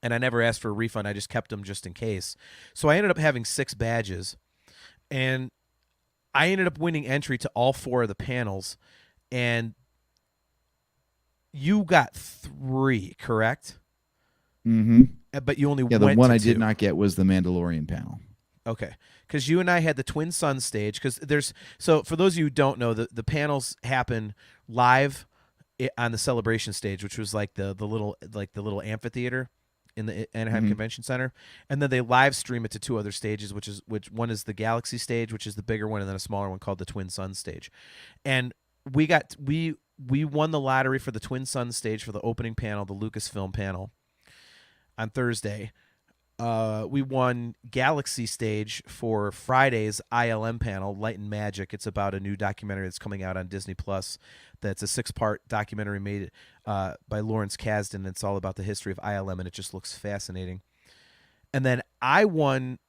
Speaker 2: And I never asked for a refund. I just kept them just in case. So I ended up having 6 badges, and I ended up winning entry to all 4 of the panels. And you got 3, correct?
Speaker 3: Mm-hmm.
Speaker 2: But you only
Speaker 3: Yeah, the
Speaker 2: went
Speaker 3: one
Speaker 2: to
Speaker 3: I
Speaker 2: 2.
Speaker 3: did not get was the Mandalorian panel.
Speaker 2: Okay, because you and I had the Twin Sun stage. So for those of you who don't know, the panels happen live on the Celebration stage, which was like the little amphitheater in the Anaheim
Speaker 3: Mhm.
Speaker 2: Convention Center, and then they live stream it to 2 other stages, which one is the Galaxy stage, which is the bigger one, and then a smaller one called the Twin Sun stage. And we won the lottery for the Twin Sun stage for the opening panel, the Lucasfilm panel, on Thursday. We won Galaxy stage for Friday's ILM panel, Light and Magic. It's about a new documentary that's coming out on Disney Plus. That's a 6-part documentary made by Lawrence Kasdan. It's all about the history of ILM, and it just looks fascinating. And then I won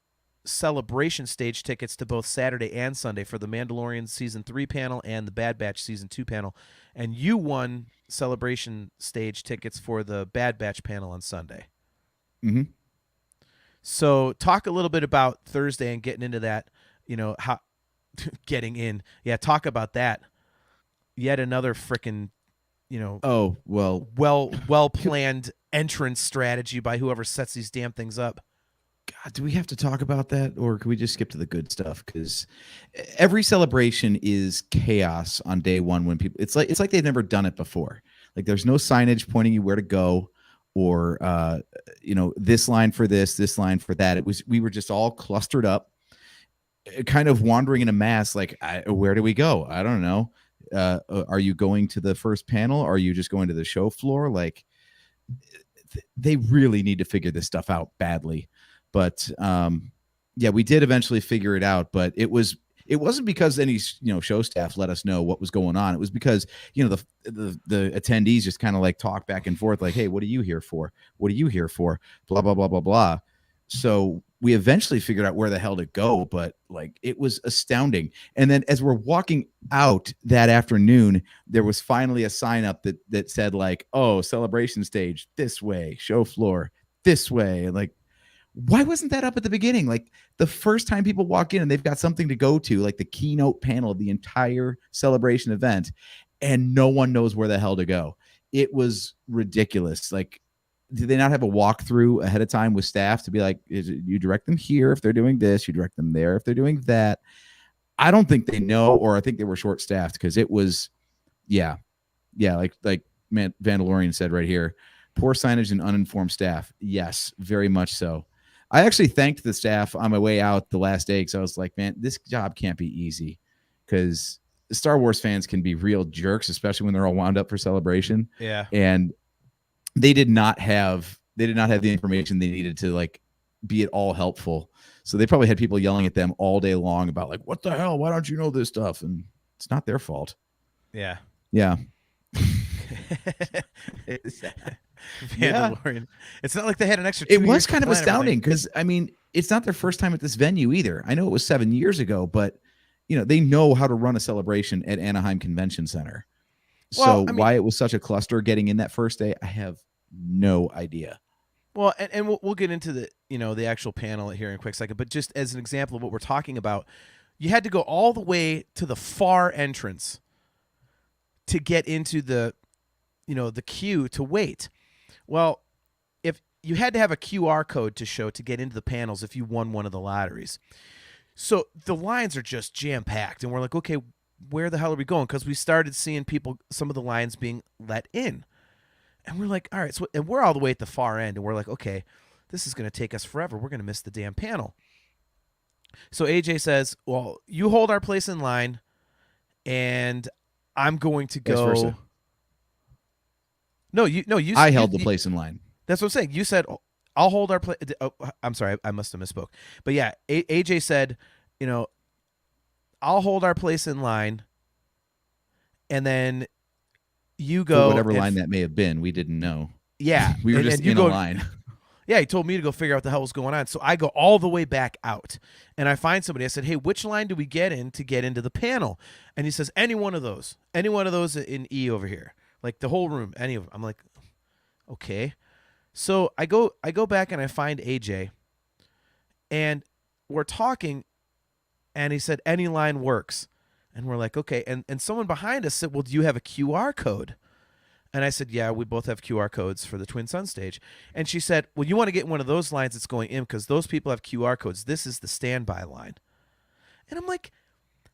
Speaker 2: Celebration stage tickets to both Saturday and Sunday for the Mandalorian Season 3 panel and the Bad Batch Season 2 panel. And you won Celebration stage tickets for the Bad Batch panel on Sunday.
Speaker 3: Mm-hmm.
Speaker 2: So talk a little bit about Thursday and getting into that, how getting in. Yeah, talk about that. Yet another freaking,
Speaker 3: Oh, well,
Speaker 2: well planned entrance strategy by whoever sets these damn things up.
Speaker 3: God, do we have to talk about that, or can we just skip to the good stuff? Because every celebration is chaos on day one when people. It's like they've never done it before. Like there's no signage pointing you where to go, or this line for this line for that. We were just all clustered up, kind of wandering in a mass. Like, where do we go? I don't know. Are you going to the first panel? Or are you just going to the show floor? Like, they really need to figure this stuff out badly. But yeah, we did eventually figure it out. But it wasn't because any show staff let us know what was going on. It was because the attendees just kind of like talk back and forth, like, hey, what are you here for? What are you here for? Blah blah blah blah blah. So we eventually figured out where the hell to go, but like it was astounding. And then as we're walking out that afternoon, there was finally a sign up that said like, oh, celebration stage this way, show floor this way. And like, why wasn't that up at the beginning? Like the first time people walk in and they've got something to go to, like the keynote panel of the entire celebration event, and no one knows where the hell to go. It was ridiculous. Like, did they not have a walkthrough ahead of time with staff to be like, you direct them here if they're doing this, you direct them there if they're doing that? I don't think they know, or I think they were short staffed because it was, yeah, like Vandalorian said right here, poor signage and uninformed staff. Yes, very much so. I actually thanked the staff on my way out the last day because I was like, man, this job can't be easy because Star Wars fans can be real jerks, especially when they're all wound up for celebration.
Speaker 2: Yeah.
Speaker 3: And they did not have the information they needed to like be at all helpful. So they probably had people yelling at them all day long about like, what the hell? Why don't you know this stuff? And it's not their fault.
Speaker 2: Yeah.
Speaker 3: Yeah.
Speaker 2: Mandalorian. It's not like they had an extra 2
Speaker 3: It was
Speaker 2: years to
Speaker 3: kind of
Speaker 2: plan
Speaker 3: astounding
Speaker 2: everything.
Speaker 3: because I mean, it's not their first time at this venue either. I know it was 7 years ago, but they know how to run a celebration at Anaheim Convention Center.
Speaker 2: Well,
Speaker 3: So
Speaker 2: I mean-
Speaker 3: why it was such a cluster getting in that first day, I have no idea.
Speaker 2: Well, and we'll get into the the actual panel here in a quick second, but just as an example of what we're talking about, you had to go all the way to the far entrance to get into the the queue to wait. Well, if you had to have a QR code to show to get into the panels if you won one of the lotteries. So the lines are just jam packed, and we're like, okay, where the hell are we going? Because we started seeing people, some of the lines being let in, and we're like, all right, so and we're all the way at the far end, and we're like, okay, this is going to take us forever. We're going to miss the damn panel. So AJ says, well, you hold our place in line, and I'm going to
Speaker 3: Vice
Speaker 2: go.
Speaker 3: versa.
Speaker 2: No, you.
Speaker 3: I held the place in line.
Speaker 2: That's what I'm saying. You said, I'll hold our place. Oh, I'm sorry. I must have misspoke. But yeah, AJ said, I'll hold our place in line. And then you go.
Speaker 3: For whatever line that may have been, we didn't know.
Speaker 2: Yeah.
Speaker 3: We were
Speaker 2: and,
Speaker 3: just
Speaker 2: and you
Speaker 3: in
Speaker 2: go,
Speaker 3: a line.
Speaker 2: Yeah, he told me to go figure out what the hell was going on. So I go all the way back out. And I find somebody. I said, hey, which line do we get in to get into the panel? And he says, any one of those. Any one of those in E over here. Like the whole room. Any of them. I'm like, okay. So I go back and I find AJ, and we're talking, and he said any line works, and we're like, okay. And someone behind us said, well, do you have a QR code? And I said, yeah, we both have QR codes for the Twin Sun stage. And she said, well, you want to get one of those lines that's going in because those people have QR codes. This is the standby line. And I'm like,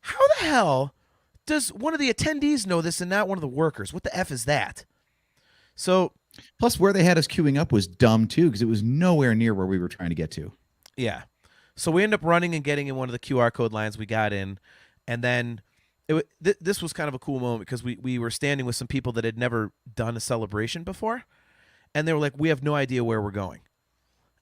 Speaker 2: how the hell does one of the attendees know this and not one of the workers? What the F is that? So
Speaker 3: plus where they had us queuing up was dumb too, because it was nowhere near where we were trying to get to.
Speaker 2: Yeah. So we end up running and getting in one of the QR code lines. We got in, and then this was kind of a cool moment because we were standing with some people that had never done a celebration before, and they were like, we have no idea where we're going.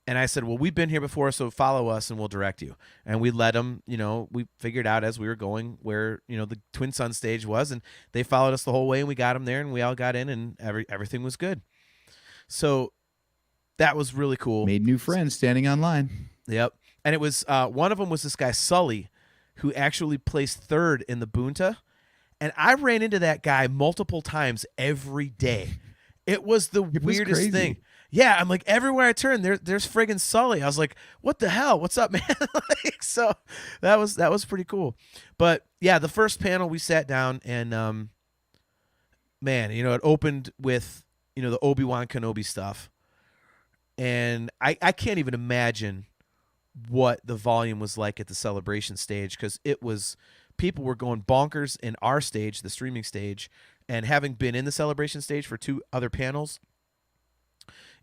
Speaker 2: And I said, well, we've been here before, so follow us and we'll direct you. And we let them, we figured out as we were going where, the Twin Sun stage was, and they followed us the whole way, and we got them there, and we all got in, and everything was good. So that was really cool.
Speaker 3: Made new friends standing online.
Speaker 2: Yep. And it was, one of them was this guy, Sully, who actually placed third in the Bunta. And I ran into that guy multiple times every day. It was the weirdest
Speaker 3: crazy.
Speaker 2: thing. Yeah, I'm like, everywhere I turn, there's friggin' Sully. I was like, what the hell? What's up, man? So that was pretty cool. But yeah, the first panel we sat down and man, it opened with, the Obi-Wan Kenobi stuff. And I can't even imagine what the volume was like at the celebration stage, because people were going bonkers in our stage, the streaming stage, and having been in the celebration stage for 2 other panels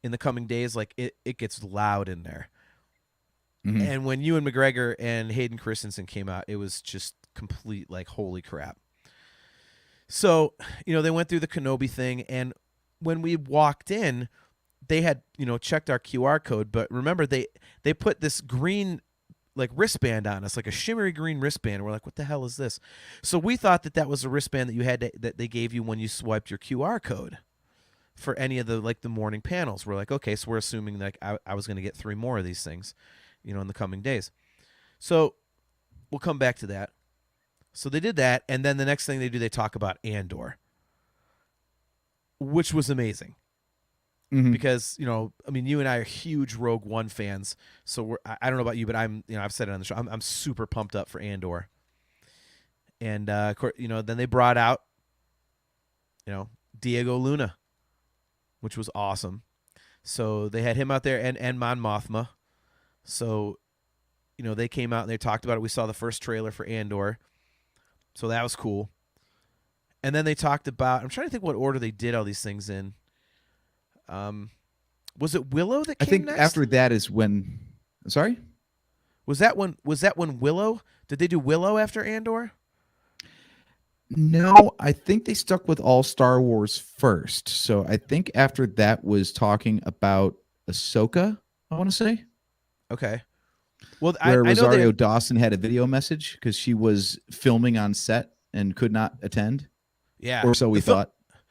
Speaker 2: in the coming days, like it gets loud in there. Mm-hmm. And when Ewan McGregor and Hayden Christensen came out, it was just complete, like, holy crap. So, they went through the Kenobi thing, and when we walked in, they had, checked our QR code, but remember they put this green, like, wristband on us, like a shimmery green wristband. We're like, what the hell is this? So we thought that was a wristband that you had that they gave you when you swiped your QR code for any of the, like, the morning panels. We're like, okay, so we're assuming like I was going to get 3 more of these things, in the coming days. So we'll come back to that. So they did that, and then the next thing they talk about Andor, which was amazing. Mm-hmm. Because, you and I are huge Rogue One fans. So I don't know about you, but I'm, I've said it on the show. I'm super pumped up for Andor. And, of course, then they brought out, Diego Luna, which was awesome. So they had him out there and Mon Mothma. So, they came out and they talked about it. We saw the first trailer for Andor. So that was cool. And then they talked about, I'm trying to think what order they did all these things in. Was it Willow that came
Speaker 3: I think
Speaker 2: next?
Speaker 3: after that is when. Sorry,
Speaker 2: was that when Willow? Did they do Willow after Andor?
Speaker 3: No, I think they stuck with all Star Wars first. So I think after that was talking about Ahsoka, I want to say.
Speaker 2: Okay. Well,
Speaker 3: where
Speaker 2: I
Speaker 3: Rosario
Speaker 2: know
Speaker 3: Dawson had a video message because she was filming on set and could not attend.
Speaker 2: Yeah.
Speaker 3: Or so we thought.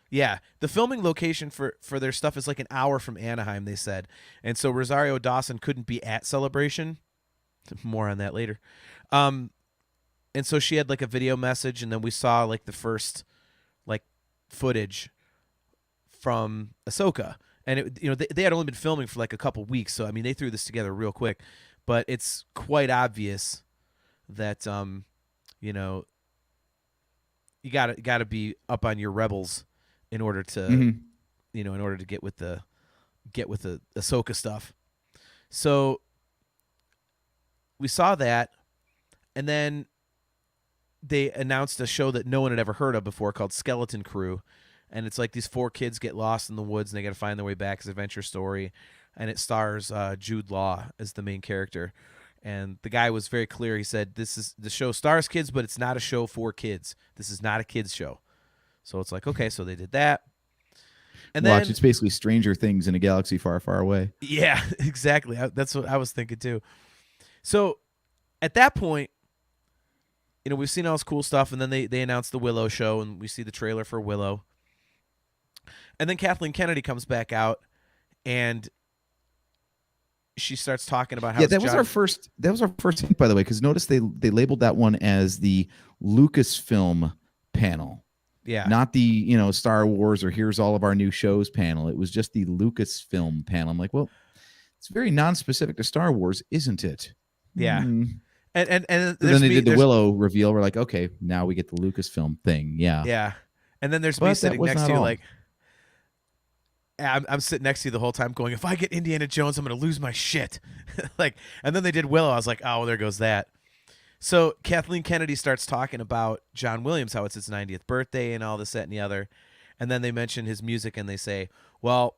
Speaker 2: Yeah, the filming location for their stuff is like an hour from Anaheim, they said. And so Rosario Dawson couldn't be at Celebration. More on that later. And so she had like a video message, and then we saw like the first like footage from Ahsoka. And it, they had only been filming for like a couple weeks, so I mean they threw this together real quick. But it's quite obvious that you gotta be up on your Rebels in order to in order to get with the get with the Ahsoka stuff. So we saw that, and then they announced a show that no one had ever heard of before called Skeleton Crew. And it's like these 4 kids get lost in the woods and they got to find their way back. It's an adventure story. And it stars Jude Law as the main character. And the guy was very clear. He said, the show stars kids, but it's not a show for kids. This is not a kids show. So it's like, okay, so they did that. And
Speaker 3: Watch,
Speaker 2: then,
Speaker 3: it's basically Stranger Things in a galaxy far, far away.
Speaker 2: yeah, exactly. That's what I was thinking too. So at that point, we've seen all this cool stuff, and then they announced the Willow show, and we see the trailer for Willow. And then Kathleen Kennedy comes back out, and she starts talking about how
Speaker 3: that was our first hint, by the way, because notice they labeled that one as the Lucasfilm panel.
Speaker 2: Yeah.
Speaker 3: Not the, Star Wars or here's all of our new shows panel. It was just the Lucasfilm panel. I'm like, well, it's very non-specific to Star Wars, isn't it?
Speaker 2: Yeah.
Speaker 3: Mm.
Speaker 2: And
Speaker 3: then they did the Willow reveal. We're like, okay, now we get the Lucasfilm thing. Yeah.
Speaker 2: Yeah. And then there's me sitting next to you like, I'm sitting next to you the whole time going, if I get Indiana Jones, I'm going to lose my shit. And then they did Willow. I was like, oh, well, there goes that. So Kathleen Kennedy starts talking about John Williams, how it's his 90th birthday and all this, that, and the other. And then they mention his music and they say, well,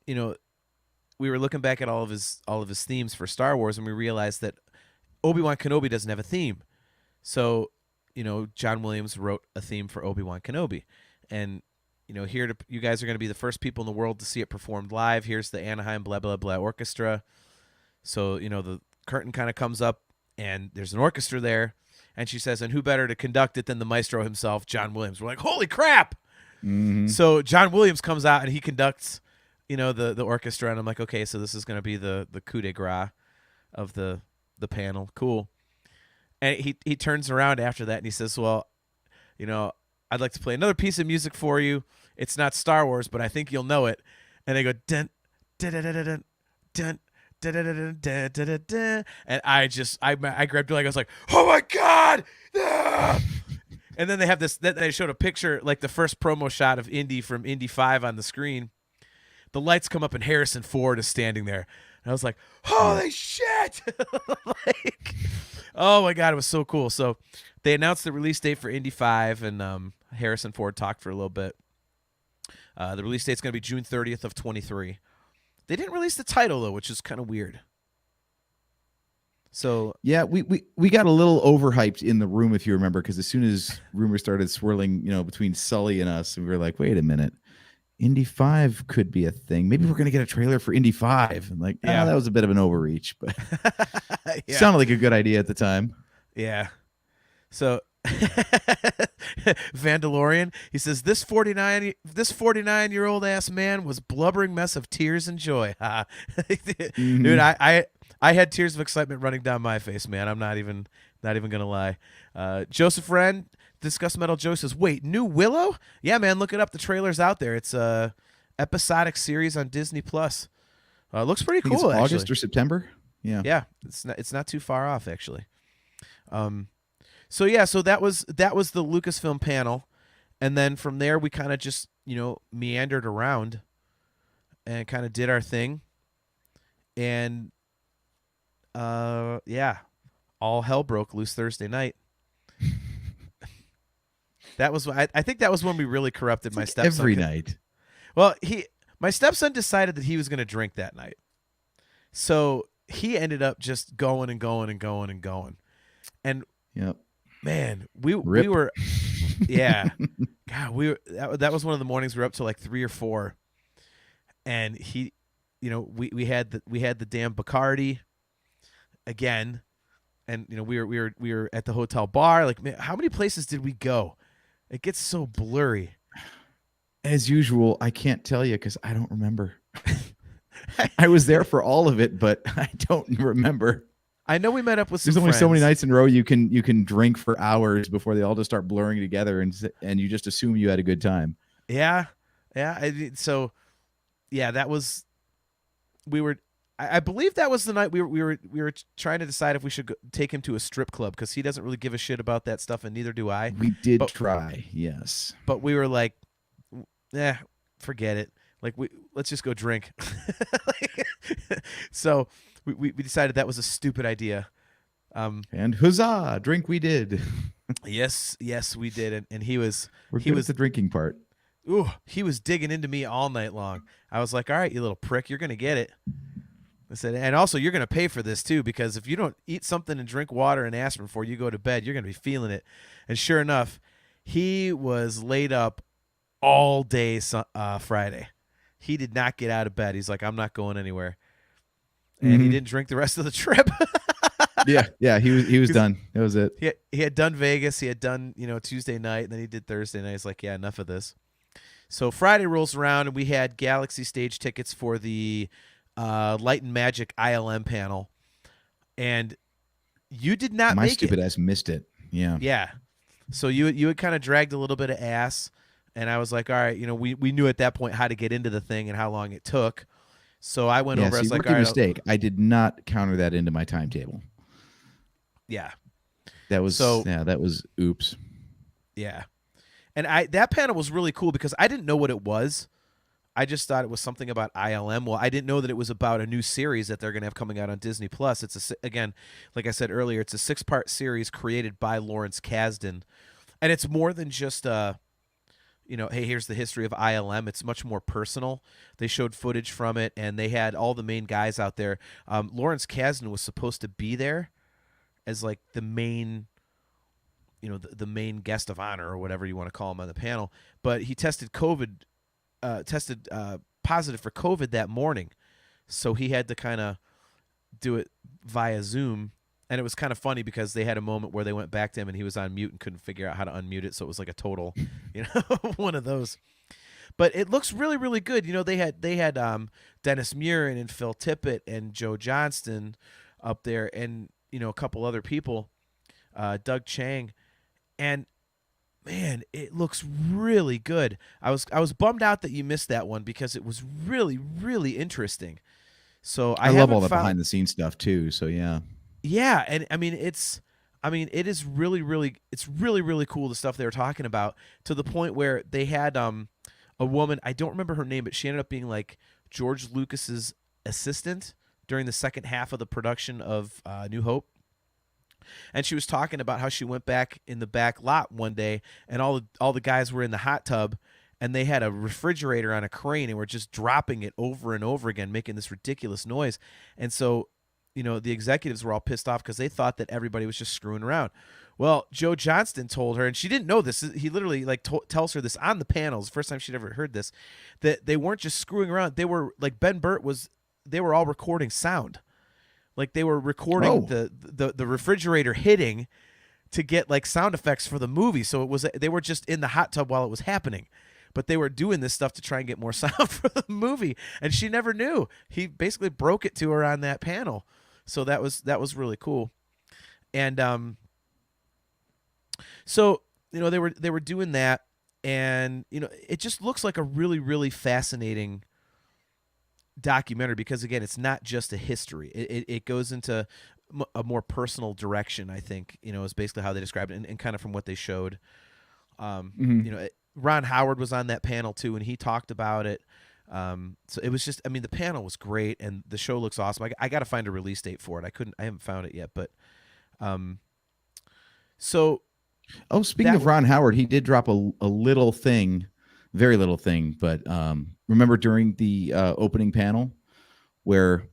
Speaker 2: we were looking back at all of his themes for Star Wars, and we realized that Obi-Wan Kenobi doesn't have a theme. So, John Williams wrote a theme for Obi-Wan Kenobi. And you guys are going to be the first people in the world to see it performed live. Here's the Anaheim blah, blah, blah orchestra. So, the curtain kind of comes up, and there's an orchestra there. And she says, and who better to conduct it than the maestro himself, John Williams? We're like, holy crap!
Speaker 3: Mm-hmm.
Speaker 2: So John Williams comes out, and he conducts, the orchestra. And I'm like, okay, so this is going to be the coup de grace of the panel. Cool. And he turns around after that, and he says, well, I'd like to play another piece of music for you. It's not Star Wars, but I think you'll know it. And they go dun dun dun dun dun dun dun dun dun dun, and I grabbed it, like I was like, oh my god! Ah! And then they have this. They showed a picture, like the first promo shot of Indy from Indy 5 on the screen. The lights come up and Harrison Ford is standing there. And I was like, holy shit! Oh my god, it was so cool. So they announced the release date for Indy 5, and Harrison Ford talked for a little bit. The release date's going to be June 30th of 23. They didn't release the title, though, which is kind of weird. So
Speaker 3: yeah, we got a little overhyped in the room, if you remember, because as soon as rumors started swirling, between Sully and us, we were like, wait a minute. Indy 5 could be a thing. Maybe we're going to get a trailer for Indy 5. And like, that was a bit of an overreach, but sounded like a good idea at the time.
Speaker 2: Yeah. So Vandalorian, he says, this 49-year-old ass man was blubbering mess of tears and joy.
Speaker 3: Mm-hmm.
Speaker 2: Dude, I had tears of excitement running down my face, man. I'm not even gonna lie. Joseph Wren, Discuss Metal Joe, says, wait, new Willow? Yeah, man, look it up. The trailer's out there. It's a episodic series on Disney Plus. Looks pretty cool.
Speaker 3: It's August or September.
Speaker 2: Yeah, it's not too far off, actually. So that was the Lucasfilm panel, and then from there we kind of just meandered around and kind of did our thing, and all hell broke loose Thursday night. That was I think that was when we really corrupted my stepson.
Speaker 3: Every night.
Speaker 2: Well, my stepson decided that he was going to drink that night, so he ended up just going and going and going and going, and
Speaker 3: yep.
Speaker 2: Man, we were, yeah, God, that was one of the mornings we were up till like 3 or 4, and he, we had the damn Bacardi again, and we were at the hotel bar. Like, man, how many places did we go? It gets so blurry.
Speaker 3: As usual, I can't tell you because I don't remember. I was there for all of it, but I don't remember.
Speaker 2: I know we met up with some
Speaker 3: There's only
Speaker 2: friends.
Speaker 3: so many nights in a row you can drink for hours before they all just start blurring together, and you just assume you had a good time.
Speaker 2: Yeah. So, that was. We were. I believe that was the night we were trying to decide if we should take him to a strip club because he doesn't really give a shit about that stuff, and neither do I.
Speaker 3: We did try, yes,
Speaker 2: but we were like, forget it. Like let's just go drink. So we decided that was a stupid idea.
Speaker 3: And huzzah, drink we did.
Speaker 2: Yes, we did, and he was
Speaker 3: We're good at the drinking part.
Speaker 2: Ooh, he was digging into me all night long. I was like, all right, you little prick, you're gonna get it. I said, and also you're gonna pay for this too, because if you don't eat something and drink water and aspirin before you go to bed, you're gonna be feeling it. And sure enough, he was laid up all day Friday. He did not get out of bed. He's like, I'm not going anywhere. And he didn't drink the rest of the trip.
Speaker 3: yeah, he was done. That was it.
Speaker 2: He had done Vegas. He had done, Tuesday night, and then he did Thursday night. He's like, yeah, enough of this. So Friday rolls around, and we had Galaxy stage tickets for the Light and Magic ILM panel, and you did not
Speaker 3: My
Speaker 2: make
Speaker 3: stupid
Speaker 2: it.
Speaker 3: ass missed it. Yeah.
Speaker 2: Yeah. So you had kind of dragged a little bit of ass, and I was like, all right, we knew at that point how to get into the thing and how long it took. So I went over. I was like,
Speaker 3: rookie
Speaker 2: all right,
Speaker 3: mistake. I did not counter that into my timetable.
Speaker 2: yeah.
Speaker 3: That was oops.
Speaker 2: Yeah. And that panel was really cool because I didn't know what it was. I just thought it was something about ILM. Well, I didn't know that it was about a new series that they're going to have coming out on Disney Plus. It's again, like I said earlier, it's a 6-part series created by Lawrence Kasdan, and it's more than just hey, here's the history of ILM. It's much more personal. They showed footage from it, and they had all the main guys out there. Lawrence Kasdan was supposed to be there as like the main, the main guest of honor or whatever you want to call him on the panel, but he tested positive for COVID that morning, so he had to kind of do it via Zoom. And it was kind of funny because they had a moment where they went back to him and he was on mute and couldn't figure out how to unmute it, so it was like a total, one of those. But it looks really, really good. They had Dennis Murin and Phil Tippett and Joe Johnston up there, and a couple other people, Doug Chang, and man, it looks really good. I was bummed out that you missed that one because it was really, really interesting. So
Speaker 3: I love all the behind the scenes stuff too. So yeah.
Speaker 2: Yeah, and it is really, really, it's really, really cool, the stuff they were talking about, to the point where they had a woman, I don't remember her name, but she ended up being like George Lucas's assistant during the second half of the production of New Hope. And she was talking about how she went back in the back lot one day, and all the guys were in the hot tub, and they had a refrigerator on a crane and were just dropping it over and over again, making this ridiculous noise. And so, the executives were all pissed off because they thought that everybody was just screwing around. Well, Joe Johnston told her, and she didn't know this. He literally tells her this on the panels, first time she'd ever heard this, that they weren't just screwing around. They were like they were all recording sound. Like they were recording the refrigerator hitting to get like sound effects for the movie. So they were just in the hot tub while it was happening, but they were doing this stuff to try and get more sound for the movie. And she never knew. He basically broke it to her on that panel. So that was really cool. And so they were doing that, and it just looks like a really, really fascinating documentary because, again, it's not just a history. It goes into a more personal direction, I think, is basically how they described it, and kind of from what they showed. Ron Howard was on that panel too, and he talked about it. So it was just, the panel was great, and the show looks awesome. I got to find a release date for it. I haven't found it yet, but so.
Speaker 3: Oh, speaking of Ron Howard, he did drop a little thing, very little thing, but remember during the opening panel where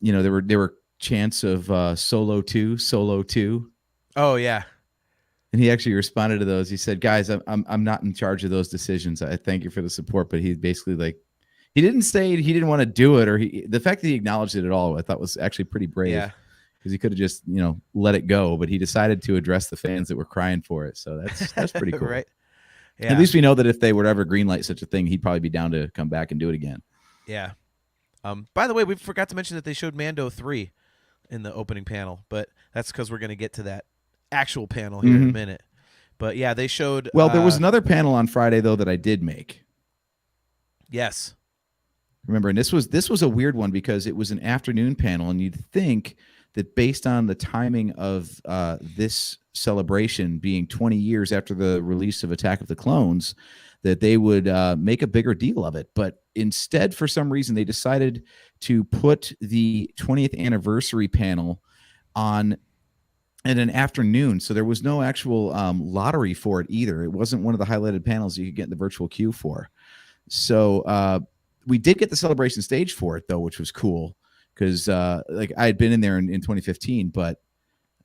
Speaker 3: there were chants of Solo 2. Oh
Speaker 2: yeah.
Speaker 3: And he actually responded to those. He said, "Guys, I'm not in charge of those decisions. I thank you for the support." But he basically he didn't say he didn't want to do it, or the fact that he acknowledged it at all, I thought was actually pretty brave.
Speaker 2: Yeah.
Speaker 3: Because he could have just let it go, but he decided to address the fans that were crying for it. So that's pretty cool.
Speaker 2: Right. Yeah.
Speaker 3: At least we know that if they would ever greenlight such a thing, he'd probably be down to come back and do it again.
Speaker 2: Yeah. By the way, we forgot to mention that they showed Mando 3 in the opening panel, but that's because we're going to get to that actual panel here in a minute. But yeah, they showed.
Speaker 3: Well, there was another panel on Friday though that I did make.
Speaker 2: Yes.
Speaker 3: Remember, and this was a weird one because it was an afternoon panel, and you'd think that based on the timing of this celebration being 20 years after the release of Attack of the Clones, that they would make a bigger deal of it. But instead, for some reason, they decided to put the 20th anniversary panel on in an afternoon. So there was no actual lottery for it either. It wasn't one of the highlighted panels you could get in the virtual queue for. So we did get the celebration stage for it, though, which was cool because like I had been in there in 2015, but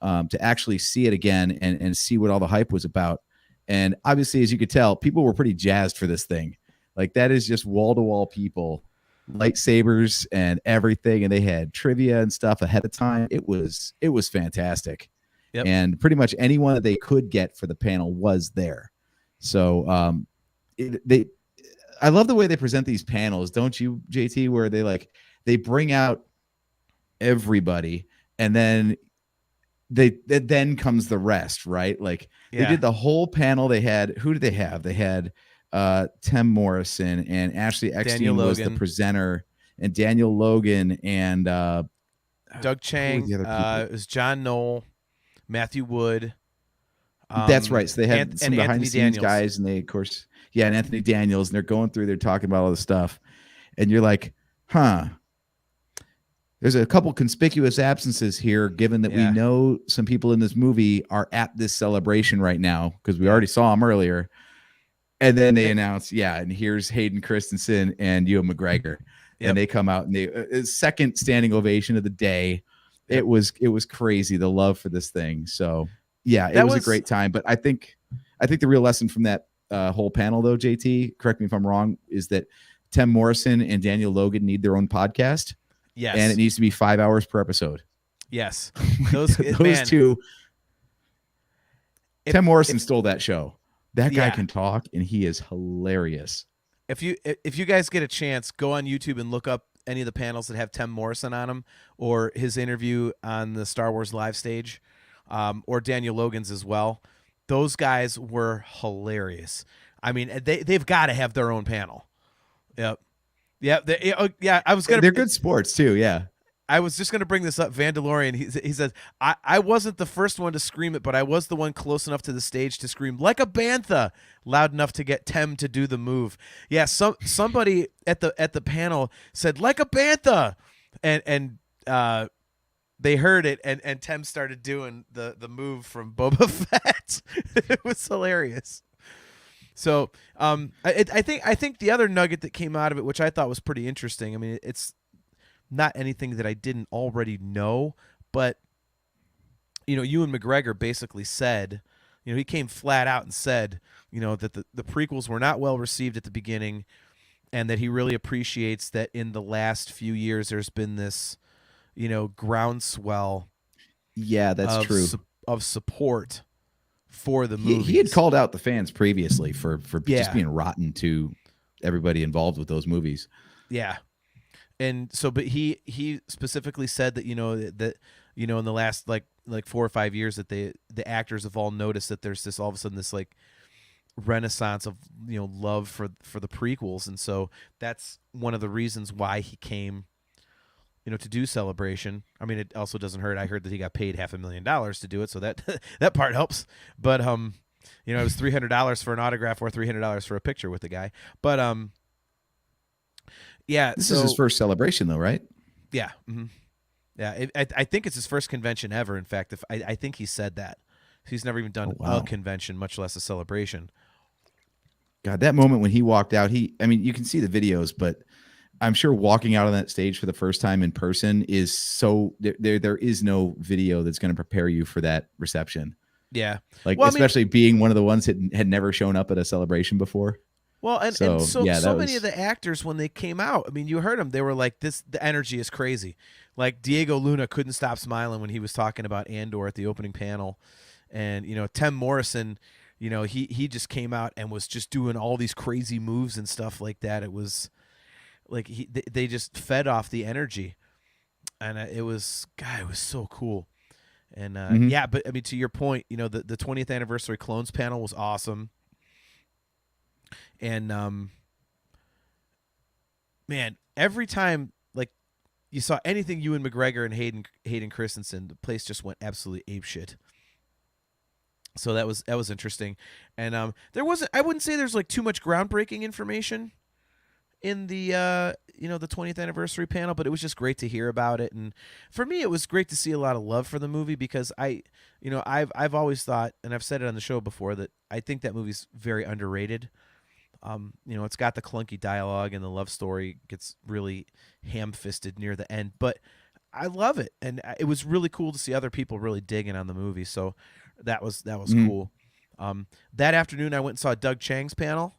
Speaker 3: to actually see it again and see what all the hype was about. And obviously, as you could tell, people were pretty jazzed for this thing. Like that is just wall-to-wall people, lightsabers and everything, and they had trivia and stuff ahead of time. It was fantastic.
Speaker 2: Yep.
Speaker 3: And pretty much anyone that they could get for the panel was there. So I love the way they present these panels, don't you, JT? Where they bring out everybody, and then then comes the rest, right? Like they did the whole panel. They had, who did they have? They had Tim Morrison and Ashley Eckstein was the presenter, and Daniel Logan and
Speaker 2: Doug Chang. It was John Knoll, Matthew Wood.
Speaker 3: That's right. So they had some behind the scenes
Speaker 2: Daniels.
Speaker 3: guys, and they, of course, and Anthony Daniels, and they're going through, they're talking about all this stuff, and you're like, huh. There's a couple conspicuous absences here, given that we know some people in this movie are at this celebration right now because we already saw them earlier. And then they announce, and here's Hayden Christensen and Ewan McGregor. Yep. And they come out and they second standing ovation of the day. Yep. It was crazy, the love for this thing. So it was a great time. But I think the real lesson from that whole panel, though, JT, correct me if I'm wrong, is that Tim Morrison and Daniel Logan need their own podcast.
Speaker 2: Yes.
Speaker 3: And it needs to be 5 hours per episode.
Speaker 2: Yes. Those
Speaker 3: two. Tim Morrison stole that show. That guy can talk, and he is hilarious.
Speaker 2: If you guys get a chance, go on YouTube and look up any of the panels that have Tim Morrison on them, or his interview on the Star Wars live stage, or Daniel Logan's as well. Those guys were hilarious. I mean, they've got to have their own panel. Yep. Yeah, I was gonna.
Speaker 3: They're good sports too. Yeah,
Speaker 2: I was just gonna bring this up. Vandalorian. He says I wasn't the first one to scream it, but I was the one close enough to the stage to scream like a bantha, loud enough to get Tem to do the move. Yeah, somebody at the panel said like a bantha, and they heard it, and Tem started doing the move from Boba Fett. It was hilarious. So I think the other nugget that came out of it, which I thought was pretty interesting, I mean, it's not anything that I didn't already know, but, Ewan McGregor basically said, he came flat out and said, that the prequels were not well received at the beginning, and that he really appreciates that in the last few years there's been this, groundswell.
Speaker 3: Yeah, that's true.
Speaker 2: Of support for the movie.
Speaker 3: He had called out the fans previously for just being rotten to everybody involved with those movies.
Speaker 2: Yeah. And so, but he specifically said that, in the last like 4 or 5 years that the actors have all noticed that there's this all of a sudden this like renaissance of, love for the prequels. And so that's one of the reasons why he came, to do Celebration. I mean, it also doesn't hurt. I heard that he got paid $500,000 to do it, so that that part helps. But it was $300 for an autograph or $300 for a picture with the guy. But
Speaker 3: this is his first Celebration, though, right?
Speaker 2: Yeah, yeah. I think it's his first convention ever. In fact, I think he said that he's never even done a convention, much less a Celebration.
Speaker 3: God, that moment when he walked out, you can see the videos, but I'm sure walking out on that stage for the first time in person is so there is no video that's going to prepare you for that reception.
Speaker 2: Yeah.
Speaker 3: Especially being one of the ones that had never shown up at a Celebration before.
Speaker 2: Well, and so many of the actors, when they came out, I mean, you heard them, they were like, the energy is crazy. Like Diego Luna couldn't stop smiling when he was talking about Andor at the opening panel. And, Tim Morrison, he just came out and was just doing all these crazy moves and stuff like that. It was like they just fed off the energy, and it was so cool. And but I mean, to your point, the 20th anniversary Clones panel was awesome. And man, every time like you saw anything Ewan McGregor and Hayden Christensen, the place just went absolutely apeshit. So that was interesting. And I wouldn't say there's like too much groundbreaking information in the the 20th anniversary panel, but it was just great to hear about it. And for me, it was great to see a lot of love for the movie because I've always thought, and I've said it on the show before, that I think that movie's very underrated. It's got the clunky dialogue and the love story gets really ham-fisted near the end, but I love it, and it was really cool to see other people really digging on the movie. So that was cool. That afternoon, I went and saw Doug Chang's panel,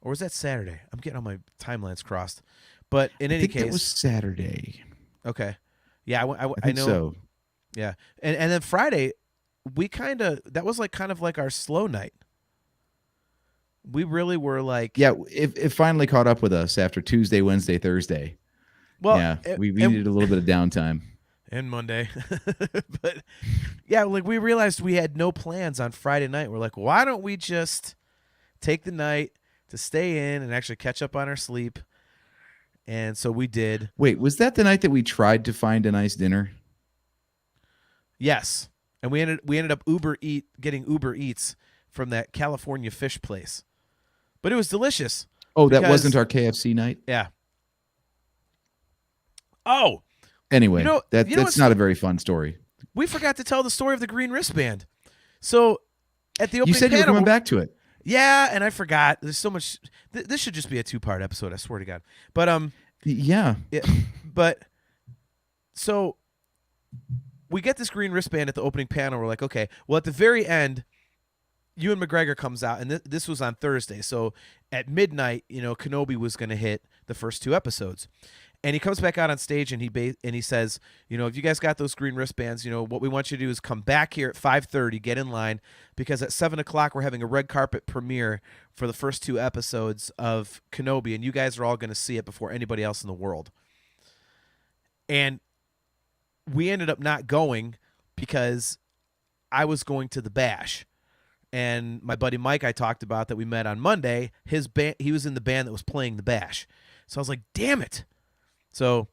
Speaker 2: or was that Saturday? I'm getting all my timelines crossed. But in any case,
Speaker 3: it was Saturday.
Speaker 2: Okay, yeah,
Speaker 3: I
Speaker 2: know.
Speaker 3: So.
Speaker 2: Yeah, and then Friday, that was kind of like our slow night. We really were like,
Speaker 3: yeah, it finally caught up with us after Tuesday, Wednesday, Thursday.
Speaker 2: Well,
Speaker 3: yeah, we needed a little bit of downtime.
Speaker 2: And Monday. But yeah, like we realized we had no plans on Friday night. We're like, why don't we just take the night to stay in and actually catch up on our sleep? And so we did.
Speaker 3: Wait, was that the night that we tried to find a nice dinner?
Speaker 2: Yes. And we ended up getting Uber Eats from that California fish place. But it was delicious.
Speaker 3: Oh, that wasn't our KFC night?
Speaker 2: Yeah. Oh.
Speaker 3: Anyway, that's not a very fun story.
Speaker 2: We forgot to tell the story of the green wristband. So at the opening
Speaker 3: you said you were coming back to it.
Speaker 2: Yeah, and I forgot. There's so much. This should just be a 2-part episode. I swear to God. But
Speaker 3: yeah.
Speaker 2: But so we get this green wristband at the opening panel. We're like, okay. Well, at the very end, Ewan McGregor comes out, and this was on Thursday. So at midnight, Kenobi was going to hit the first 2 episodes. And he comes back out on stage and he says, if you guys got those green wristbands, what we want you to do is come back here at 5:30, get in line, because at 7:00 we're having a red carpet premiere for the first 2 episodes of Kenobi, and you guys are all going to see it before anybody else in the world. And we ended up not going because I was going to the bash. And my buddy Mike I talked about that we met on Monday, his band, he was in the band that was playing the bash. So I was like, damn it. So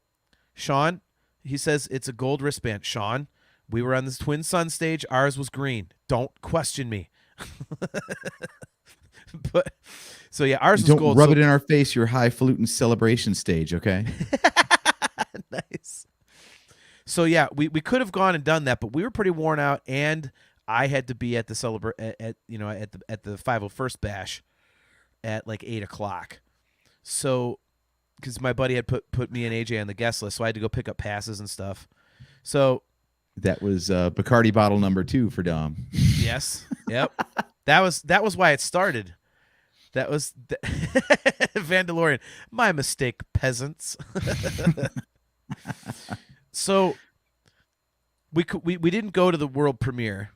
Speaker 2: Sean, he says it's a gold wristband. Sean, we were on this Twin Sun stage. Ours was green. Don't question me. But so yeah, ours was gold.
Speaker 3: Don't rub it in our face, your highfalutin celebration stage, okay?
Speaker 2: Nice. So yeah, we could have gone and done that, but we were pretty worn out, and I had to be at the at the 501st bash at like 8:00. So because my buddy had put me and AJ on the guest list, so I had to go pick up passes and stuff. So
Speaker 3: that was Bacardi bottle number 2 for Dom.
Speaker 2: Yes. Yep. That was why it started. That was Vandalorian. My mistake, peasants. So we didn't go to the world premiere.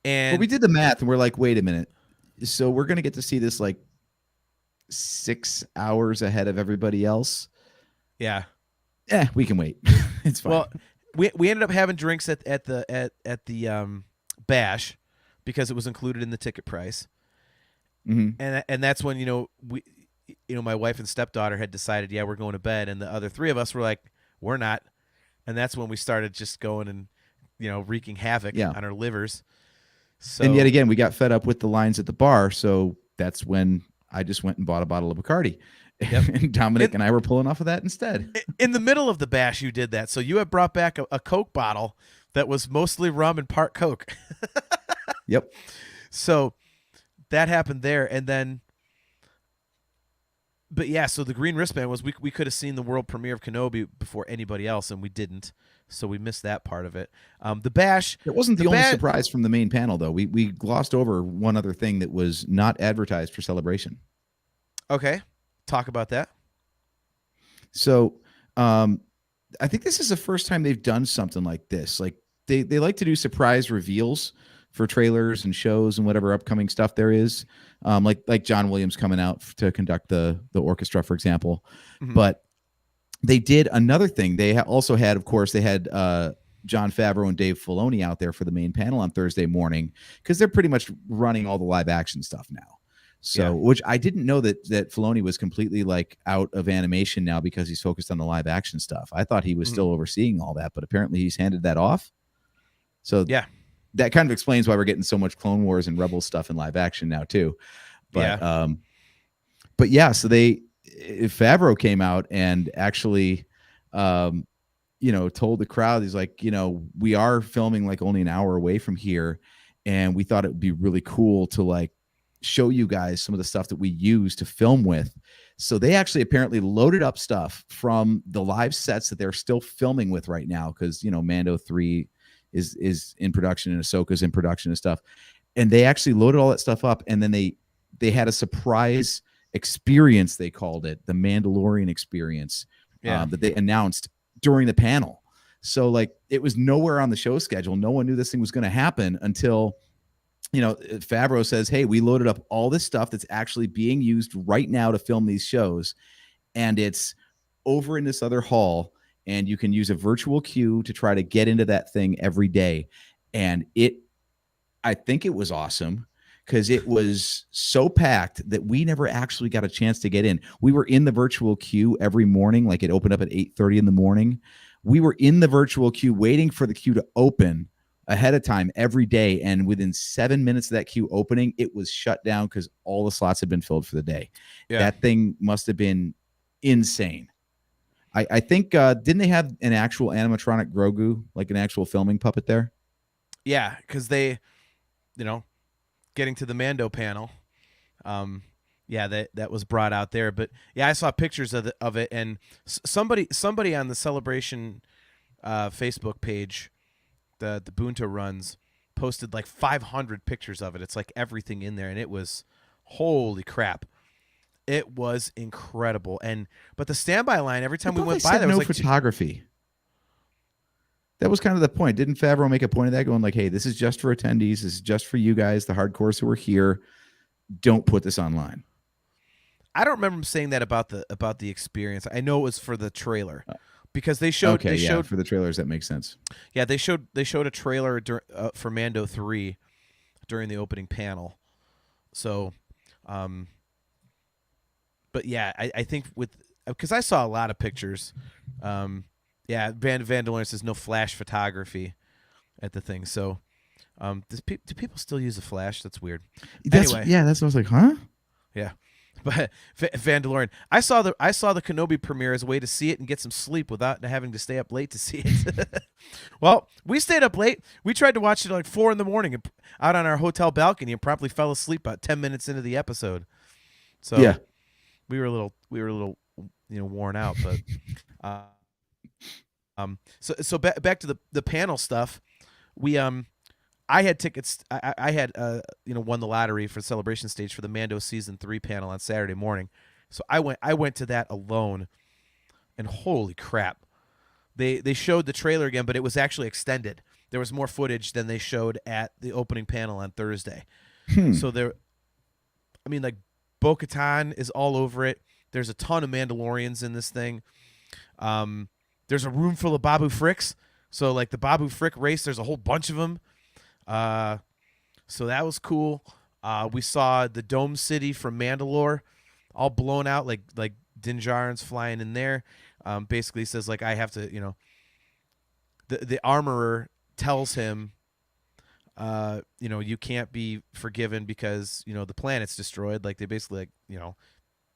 Speaker 2: And
Speaker 3: we did the math and we're like, wait a minute. So we're going to get to see this like 6 hours ahead of everybody else.
Speaker 2: Yeah.
Speaker 3: We can wait. It's fine.
Speaker 2: Well, we ended up having drinks at the bash because it was included in the ticket price.
Speaker 3: Mm-hmm.
Speaker 2: And that's when my wife and stepdaughter had decided, yeah, we're going to bed, and the other 3 of us were like, we're not. And that's when we started just going and wreaking havoc on our livers. So,
Speaker 3: and yet again, we got fed up with the lines at the bar, so that's when I just went and bought a bottle of Bacardi. Yep. And Dominic and I were pulling off of that instead.
Speaker 2: In the middle of the bash, you did that. So you had brought back a Coke bottle that was mostly rum and part Coke.
Speaker 3: Yep.
Speaker 2: So that happened there. And then, but yeah, so the green wristband was we could have seen the world premiere of Kenobi before anybody else, and we didn't. So we missed that part of it. The bash.
Speaker 3: It wasn't the only surprise from the main panel, though. We glossed over one other thing that was not advertised for Celebration.
Speaker 2: Okay. Talk about that.
Speaker 3: So I think this is the first time they've done something like this. Like they like to do surprise reveals for trailers and shows and whatever upcoming stuff there is. Like John Williams coming out to conduct the orchestra, for example. Mm-hmm. But they did another thing. They also had, of course, they had Jon Favreau and Dave Filoni out there for the main panel on Thursday morning because they're pretty much running all the live action stuff now. So, yeah. Which I didn't know that Filoni was completely like out of animation now because he's focused on the live action stuff. I thought he was still overseeing all that, but apparently he's handed that off. So yeah, that kind of explains why we're getting so much Clone Wars and Rebel stuff in live action now too. But but yeah, so Favreau came out and actually, told the crowd, he's like, we are filming like only an hour away from here, and we thought it would be really cool to like show you guys some of the stuff that we use to film with. So they actually apparently loaded up stuff from the live sets that they're still filming with right now, because Mando 3 is in production and Ahsoka's in production and stuff. And they actually loaded all that stuff up, and then they had a surprise experience, they called it the Mandalorian experience, that they announced during the panel. So like it was nowhere on the show schedule. No one knew this thing was going to happen until Favreau says, hey, we loaded up all this stuff that's actually being used right now to film these shows, and it's over in this other hall, and you can use a virtual queue to try to get into that thing every day. And I think it was awesome, because it was so packed that we never actually got a chance to get in. We were in the virtual queue every morning, like it opened up at 8:30 in the morning. We were in the virtual queue waiting for the queue to open ahead of time every day, and within 7 minutes of that queue opening, it was shut down because all the slots had been filled for the day. Yeah. That thing must have been insane. I think didn't they have an actual animatronic Grogu, like an actual filming puppet there?
Speaker 2: Yeah, because they, getting to the Mando panel, that was brought out there. But yeah, I saw pictures of it, and somebody on the Celebration Facebook page, the Bunta runs, posted like 500 pictures of it. It's like everything in there, and it was, holy crap, it was incredible. But the standby line every time we went by, there was like
Speaker 3: photography. That was kind of the point. Didn't Favreau make a point of that, going like, hey, this is just for attendees. This is just for you guys, the hardcores who are here. Don't put this online.
Speaker 2: I don't remember him saying that about the experience. I know it was for the trailer, because they showed.
Speaker 3: Okay, for the trailers, that makes sense.
Speaker 2: Yeah, they showed a trailer for Mando 3 during the opening panel. So, but yeah, I think because I saw a lot of pictures. Yeah, Vandalorian says no flash photography at the thing. So, do people still use a flash? That's weird. Anyway,
Speaker 3: that's what I was like, huh?
Speaker 2: Yeah, but Vandalorian, I saw the Kenobi premiere as a way to see it and get some sleep without having to stay up late to see it. Well, we stayed up late. We tried to watch it at like 4 a.m. out on our hotel balcony, and probably fell asleep about 10 minutes into the episode. So yeah, we were a little worn out, but. So back to the panel stuff. I had tickets. I had won the lottery for Celebration Stage for the Mando Season 3 panel on Saturday morning. So I went to that alone, and holy crap, they showed the trailer again, but it was actually extended. There was more footage than they showed at the opening panel on Thursday. So like Bo-Katan is all over it. There's a ton of Mandalorians in this thing. There's a room full of Babu Fricks. So, like, the Babu Frick race, there's a whole bunch of them. So that was cool. We saw the Dome City from Mandalore all blown out, like Din Djarin's flying in there. Basically says, like, I have to, the armorer tells him, you can't be forgiven because, the planet's destroyed. Like, they basically,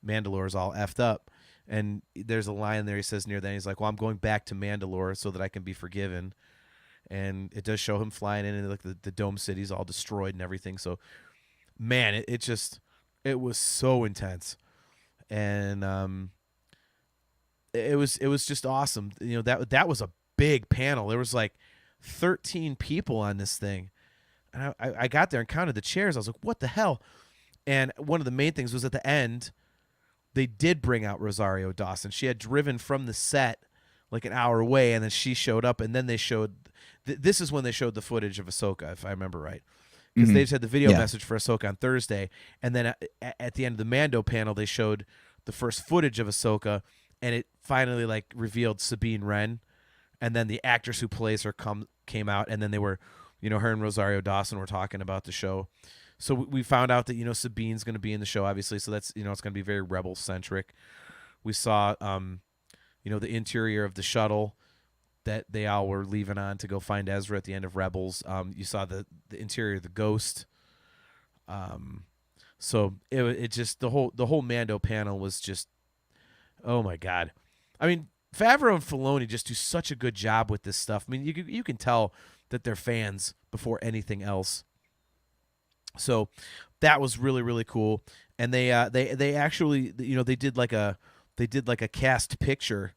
Speaker 2: Mandalore's all effed up. And there's a line there he says near then, he's like, well, I'm going back to Mandalore so that I can be forgiven. And it does show him flying in, and like the Dome City's all destroyed and everything. So, man, it was so intense. And it was just awesome. That was a big panel. There was like 13 people on this thing. And I got there and counted the chairs. I was like, what the hell? And one of the main things was at the end, they did bring out Rosario Dawson. She had driven from the set like an hour away, and then she showed up, and then they showed this is when they showed the footage of Ahsoka, if I remember right, because they just had the video message for Ahsoka on Thursday, and then at the end of the Mando panel, they showed the first footage of Ahsoka, and it finally like revealed Sabine Wren, and then the actress who plays her came out, and then they were, her and Rosario Dawson were talking about the show. So we found out that, Sabine's going to be in the show, obviously. So that's, it's going to be very Rebel-centric. We saw, the interior of the shuttle that they all were leaving on to go find Ezra at the end of Rebels. You saw the interior of the Ghost. So it just the whole Mando panel was just, oh my god. I mean, Favreau and Filoni just do such a good job with this stuff. I mean, you can tell that they're fans before anything else. So that was really really cool. And they actually, you know, they did like a cast picture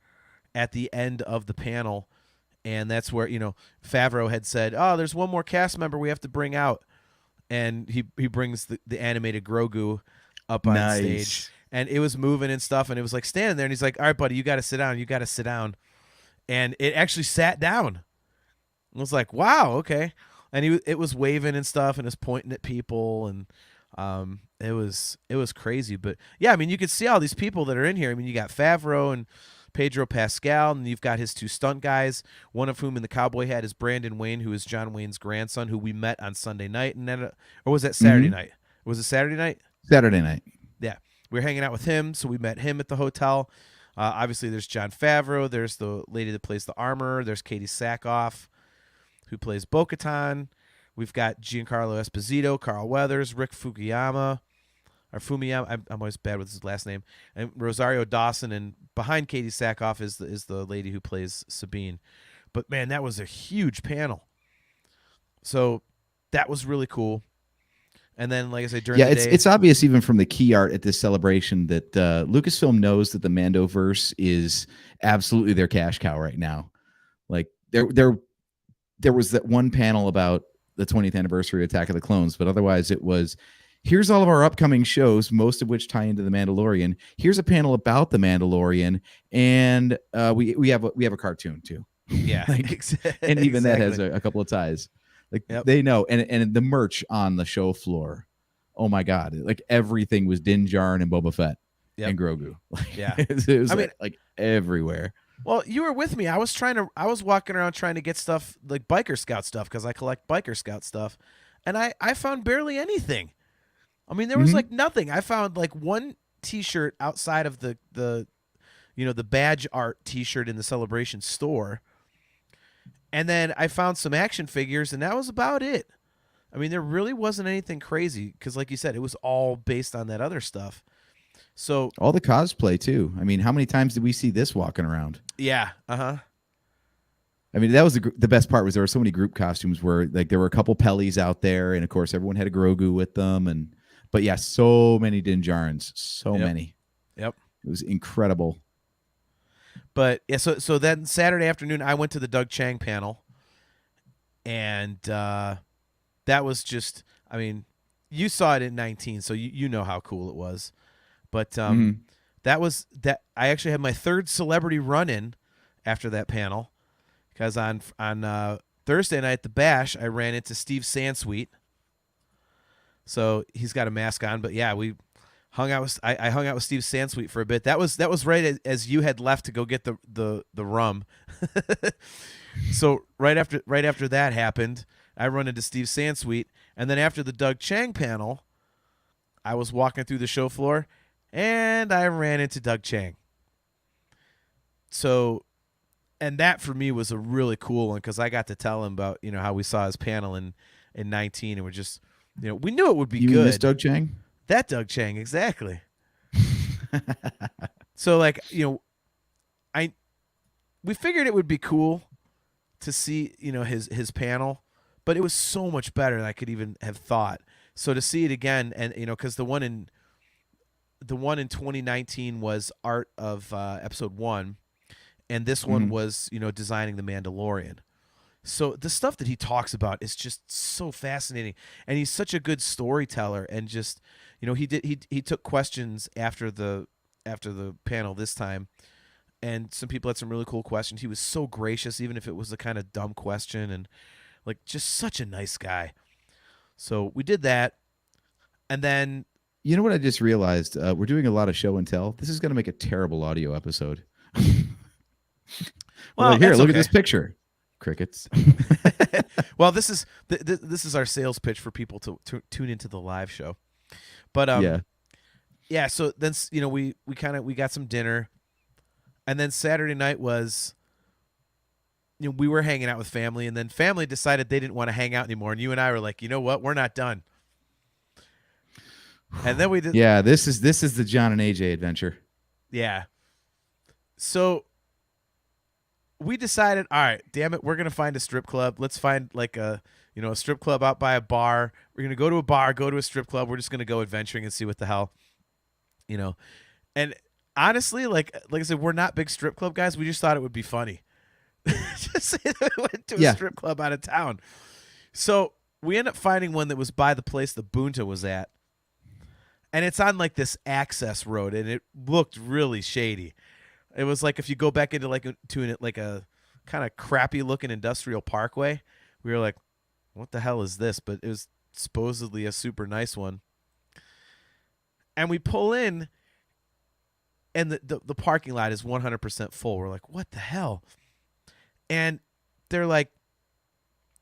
Speaker 2: at the end of the panel, and that's where, you know, Favreau had said, "Oh, there's one more cast member we have to bring out," and he brings the animated Grogu up on
Speaker 3: Nice.
Speaker 2: stage, and it was moving and stuff, and it was like standing there, and he's like, "All right, buddy, you got to sit down. You got to sit down," and it actually sat down. I was like, "Wow, okay," and it was waving and stuff, and it was pointing at people, and it was crazy. But yeah, I mean, you could see all these people that are in here. I mean, you got Favreau and Pedro Pascal, and you've got his two stunt guys, one of whom in the cowboy hat is Brandon Wayne, who is John Wayne's grandson, who we met on Sunday night, and then, or was that Saturday night? Was it Saturday night?
Speaker 3: Saturday night.
Speaker 2: Yeah, we were hanging out with him, so we met him at the hotel. Obviously, there's Jon Favreau. There's the lady that plays the armor. There's Katie Sackhoff, who plays Bo-Katan. We've got Giancarlo Esposito, Carl Weathers, Rick Fukuyama, or Fumiyama. I'm always bad with his last name. And Rosario Dawson, and behind Katie Sackhoff is the lady who plays Sabine. But man, that was a huge panel. So that was really cool. And then, like I said, during the day,
Speaker 3: it's obvious even from the key art at this celebration that Lucasfilm knows that the Mandoverse is absolutely their cash cow right now. Like there was that one panel about the 20th anniversary of Attack of the Clones, but otherwise it was, here's all of our upcoming shows, most of which tie into the Mandalorian. Here's a panel about the Mandalorian, and we have a cartoon too.
Speaker 2: Yeah,
Speaker 3: and even that has a couple of ties. Like they know, and the merch on the show floor, oh my god, like everything was Din Djarin and Boba Fett and Grogu.
Speaker 2: Yeah,
Speaker 3: it was like everywhere.
Speaker 2: Well, you were with me. I was walking around trying to get stuff like Biker Scout stuff, because I collect Biker Scout stuff, and I found barely anything. I mean, there was like nothing. I found like one T-shirt outside of the badge art T-shirt in the Celebration store. And then I found some action figures, and that was about it. I mean, there really wasn't anything crazy, because like you said, it was all based on that other stuff. So
Speaker 3: all the cosplay too. I mean, how many times did we see this walking around?
Speaker 2: Yeah.
Speaker 3: I mean, that was the best part, was there were so many group costumes where like there were a couple Pellies out there, and of course everyone had a Grogu with them, but yeah, so many Din Djarins, so many.
Speaker 2: Yep.
Speaker 3: It was incredible.
Speaker 2: But yeah, so then Saturday afternoon, I went to the Doug Chang panel, and that was just, I mean, you saw it at 19, so you know how cool it was. But that was that. I actually had my third celebrity run-in after that panel, because on Thursday night at the Bash, I ran into Steve Sansweet. So he's got a mask on, but yeah, we hung out with I hung out with Steve Sansweet for a bit. That was right as you had left to go get the rum. So right after that happened, I run into Steve Sansweet, and then after the Doug Chang panel, I was walking through the show floor, and I ran into Doug Chang. So, and that for me was a really cool one, because I got to tell him about, how we saw his panel in 19, and we're just, we knew it would be
Speaker 3: good.
Speaker 2: You
Speaker 3: mean this Doug Chang?
Speaker 2: That Doug Chang, exactly. So like, we figured it would be cool to see, his panel, but it was so much better than I could even have thought. So to see it again, and because the one in 2019 was art of episode 1, and this one was designing the Mandalorian. So the stuff that he talks about is just so fascinating, and he's such a good storyteller. And just he took questions after the panel this time, and some people had some really cool questions. He was so gracious, even if it was a kind of dumb question, and like just such a nice guy. So we did that, and then
Speaker 3: you know what I just realized? We're doing a lot of show and tell. This is going to make a terrible audio episode. Well, like, here, look at this picture. Crickets.
Speaker 2: Well, this is our sales pitch for people to tune into the live show. But yeah. So then we got some dinner, and then Saturday night was we were hanging out with family, and then family decided they didn't want to hang out anymore, and you and I were like, you know what, we're not done. And then we did.
Speaker 3: Yeah, this is the John and AJ adventure.
Speaker 2: Yeah. So we decided, all right, damn it, we're gonna find a strip club. Let's find like a strip club out by a bar. We're gonna go to a bar, go to a strip club. We're just gonna go adventuring and see what the hell, you know. And honestly, like I said, we're not big strip club guys. We just thought it would be funny. Just say that we went to a strip club out of town. So we ended up finding one that was by the place the Bunta was at. And it's on like this access road, and it looked really shady. It was like if you go back into like a kind of crappy looking industrial parkway, we were like, what the hell is this? But it was supposedly a super nice one. And we pull in, and the parking lot is 100% full. We're like, what the hell? And they're like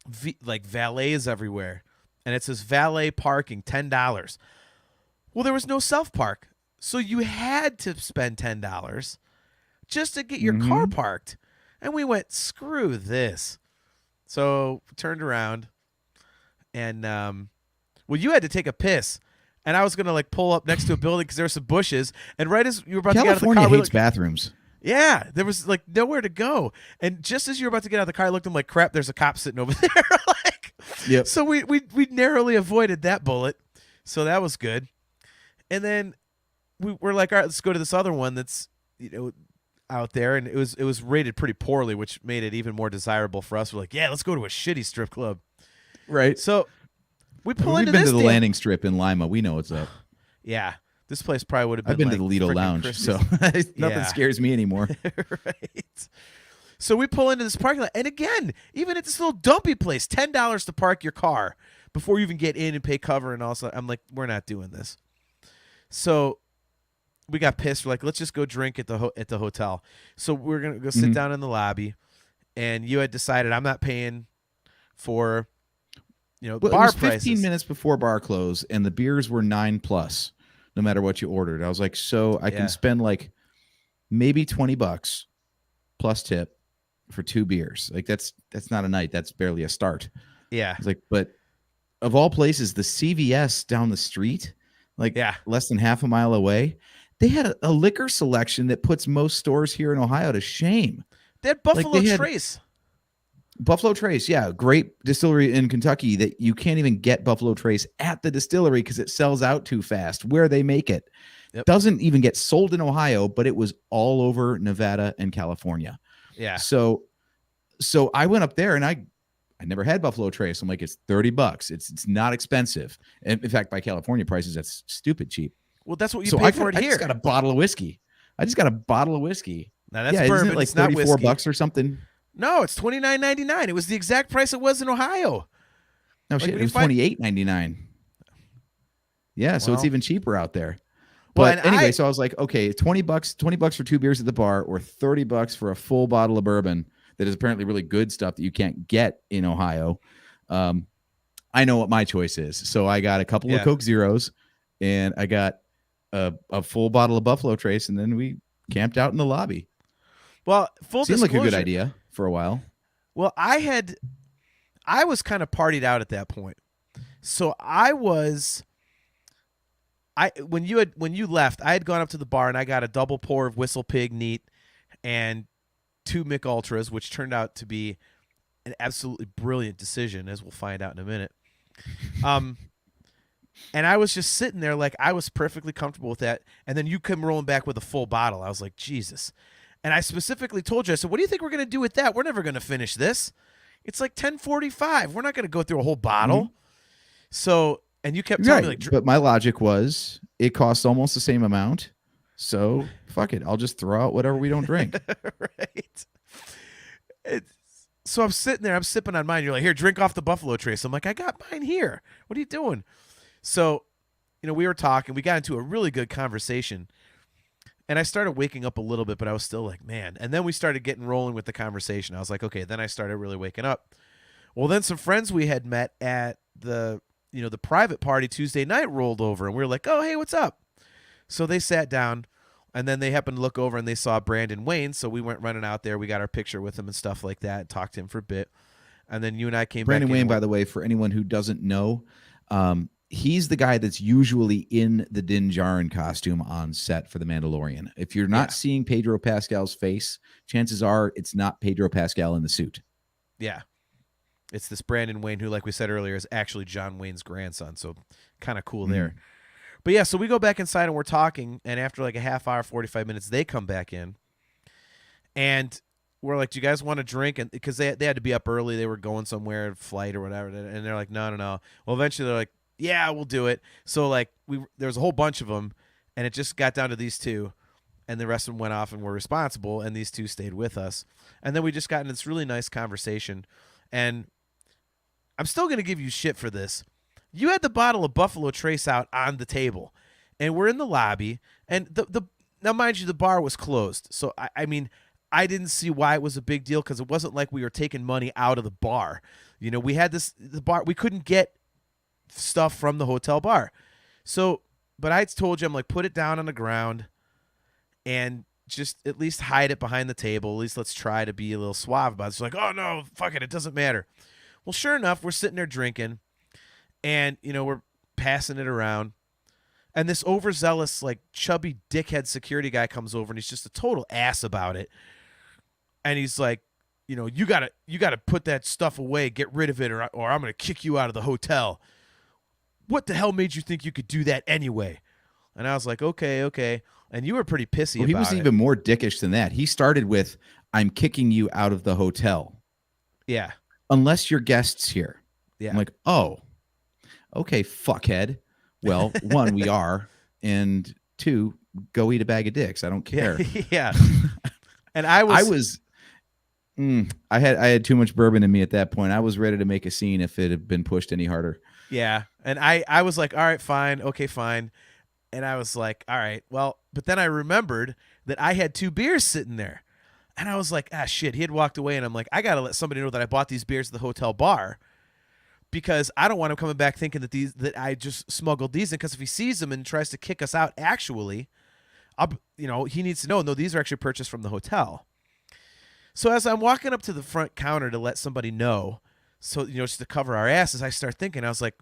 Speaker 2: valets everywhere. And it says valet parking, $10. Well, there was no self-park. So you had to spend $10 just to get your car parked. And we went, screw this. So turned around, and well, you had to take a piss. And I was going to like pull up next to a building because there were some bushes. And right as you were about to get out of the car,
Speaker 3: California hates bathrooms.
Speaker 2: Yeah, there was like nowhere to go. And just as you were about to get out of the car, I looked at him like, crap, there's a cop sitting over there.
Speaker 3: Yep.
Speaker 2: So we narrowly avoided that bullet. So that was good. And then we're like, all right, let's go to this other one that's out there, and it was rated pretty poorly, which made it even more desirable for us. We're like, yeah, let's go to a shitty strip club.
Speaker 3: Right.
Speaker 2: So we pull
Speaker 3: We've
Speaker 2: into
Speaker 3: been
Speaker 2: this
Speaker 3: to the
Speaker 2: damn-
Speaker 3: landing strip in Lima. We know what's up.
Speaker 2: Yeah, this place probably would have been.
Speaker 3: I've been
Speaker 2: like
Speaker 3: to the Lido
Speaker 2: frickin'
Speaker 3: Lounge,
Speaker 2: Christie's.
Speaker 3: so nothing
Speaker 2: Yeah.
Speaker 3: scares me anymore.
Speaker 2: Right. So we pull into this parking lot, and again, even at this little dumpy place, $10 to park your car before you even get in and pay cover and all that. I'm like, we're not doing this. So we got pissed. We're like, let's just go drink at the hotel. So we're gonna go sit down in the lobby, and you had decided I'm not paying for
Speaker 3: Well,
Speaker 2: bar
Speaker 3: it was 15
Speaker 2: prices.
Speaker 3: minutes before bar close, and the beers were $9+, no matter what you ordered. I was like, so I
Speaker 2: Yeah.
Speaker 3: can spend like maybe $20 plus tip for 2 beers. Like that's not a night. That's barely a start.
Speaker 2: Yeah.
Speaker 3: I was like, but of all places, the CVS down the street, like
Speaker 2: Yeah.
Speaker 3: less than half a mile away, they had a liquor selection that puts most stores here in Ohio to shame.
Speaker 2: They had Buffalo
Speaker 3: they had-
Speaker 2: Trace.
Speaker 3: Buffalo Trace, yeah, great distillery in Kentucky that you can't even get Buffalo Trace at the distillery because it sells out too fast where they make it.
Speaker 2: Yep.
Speaker 3: Doesn't even get sold in Ohio, but it was all over Nevada and California.
Speaker 2: Yeah.
Speaker 3: So I went up there, and I never had Buffalo Trace. I'm like, it's $30. It's not expensive. And in fact, by California prices, that's stupid cheap.
Speaker 2: Well, that's what you
Speaker 3: So
Speaker 2: pay
Speaker 3: I
Speaker 2: for it here.
Speaker 3: just got a bottle of whiskey. Now that's
Speaker 2: That's bourbon.
Speaker 3: isn't it like
Speaker 2: It's not whiskey.
Speaker 3: $34 or something?
Speaker 2: No, it's $29.99. It was the exact price it was in Ohio.
Speaker 3: No
Speaker 2: Like,
Speaker 3: shit,
Speaker 2: when
Speaker 3: it
Speaker 2: you
Speaker 3: was
Speaker 2: find-
Speaker 3: $28.99. Yeah, so it's
Speaker 2: Well-
Speaker 3: even cheaper out there.
Speaker 2: Well,
Speaker 3: But
Speaker 2: and
Speaker 3: anyway, so I was like, okay, $20 for 2 beers at the bar, or $30 for a full bottle of bourbon that is apparently really good stuff that you can't get in Ohio. I know what my choice is. So I got a couple of
Speaker 2: Yeah.
Speaker 3: Coke Zeros, and I got a full bottle of Buffalo Trace, and then we camped out in the lobby.
Speaker 2: Well, full
Speaker 3: Seemed like a good
Speaker 2: disclosure-
Speaker 3: idea for a while.
Speaker 2: Well, I was kind of partied out at that point. So when you left, I had gone up to the bar and I got a double pour of Whistle Pig neat and 2 Mick Ultras, which turned out to be an absolutely brilliant decision, as we'll find out in a minute. And I was just sitting there like I was perfectly comfortable with that. And then you come rolling back with a full bottle. I was like, Jesus. And I specifically told you, I said, what do you think we're going to do with that? We're never going to finish this. It's like 10:45. We're not going to go through a whole bottle.
Speaker 3: Mm-hmm.
Speaker 2: So, and you kept telling me like,
Speaker 3: but my logic was it costs almost the same amount. So fuck it. I'll just throw out whatever we don't drink.
Speaker 2: right. So I'm sitting there, I'm sipping on mine. You're like, here, drink off the Buffalo Trace. I'm like, I got mine here. What are you doing? So, we were talking. We got into a really good conversation. And I started waking up a little bit, but I was still like, man. And then we started getting rolling with the conversation. I was like, okay, then I started really waking up. Well, then some friends we had met at the private party Tuesday night rolled over, and we were like, oh, hey, what's up? So they sat down, and then they happened to look over, and they saw Brandon Wayne. So we went running out there. We got our picture with him and stuff like that, and talked to him for a bit. And then you and I came
Speaker 3: Brandon
Speaker 2: back
Speaker 3: Wayne,
Speaker 2: in.
Speaker 3: by the way, for anyone who doesn't know, he's the guy that's usually in the Din Djarin costume on set for The Mandalorian. If you're not seeing Pedro Pascal's face, chances are it's not Pedro Pascal in the suit.
Speaker 2: Yeah. It's this Brandon Wayne who, like we said earlier, is actually John Wayne's grandson. So kind of cool there. But yeah, so we go back inside and we're talking. And after like a half hour, 45 minutes, they come back in. And we're like, do you guys want to drink? And because they had to be up early. They were going somewhere, flight or whatever. And they're like, no. Well, eventually they're like, yeah, we'll do it. So like there was a whole bunch of them. And it just got down to these two. And the rest of them went off and were responsible. And these two stayed with us. And then we just got into this really nice conversation. And I'm still going to give you shit for this. You had the bottle of Buffalo Trace out on the table, and we're in the lobby, and now mind you, the bar was closed. So I mean, I didn't see why it was a big deal because it wasn't like we were taking money out of the bar. You know, we had the bar, we couldn't get stuff from the hotel bar. So, but I told you, I'm like, put it down on the ground and just at least hide it behind the table. At least let's try to be a little suave about it. It's like, oh no, fuck it doesn't matter. Well, sure enough, we're sitting there drinking, and, you know, we're passing it around, and this overzealous, like, chubby dickhead security guy comes over, and he's just a total ass about it, and he's like, you know, you gotta put that stuff away, get rid of it, or I'm gonna kick you out of the hotel. What the hell made you think you could do that anyway? And I was like, okay, and you were pretty pissy about it.
Speaker 3: He was even more dickish than that. He started with, I'm kicking you out of the hotel.
Speaker 2: Yeah.
Speaker 3: Unless your guest's here.
Speaker 2: Yeah.
Speaker 3: I'm like, oh, okay, fuckhead. Well, one, we are, and two, go eat a bag of dicks. I don't care.
Speaker 2: Yeah. And I
Speaker 3: had too much bourbon in me at that point. I was ready to make a scene if it had been pushed any harder.
Speaker 2: Yeah. And I was like, all right, fine. Okay, fine. And I was like, all right, well, but then I remembered that I had 2 beers sitting there. And I was like, shit, he had walked away, and I'm like, I got to let somebody know that I bought these beers at the hotel bar because I don't want him coming back thinking that I just smuggled these in, because if he sees them and tries to kick us out, actually, he needs to know, no, these are actually purchased from the hotel. So as I'm walking up to the front counter to let somebody know, so, you know, just to cover our asses, I start thinking, I was like,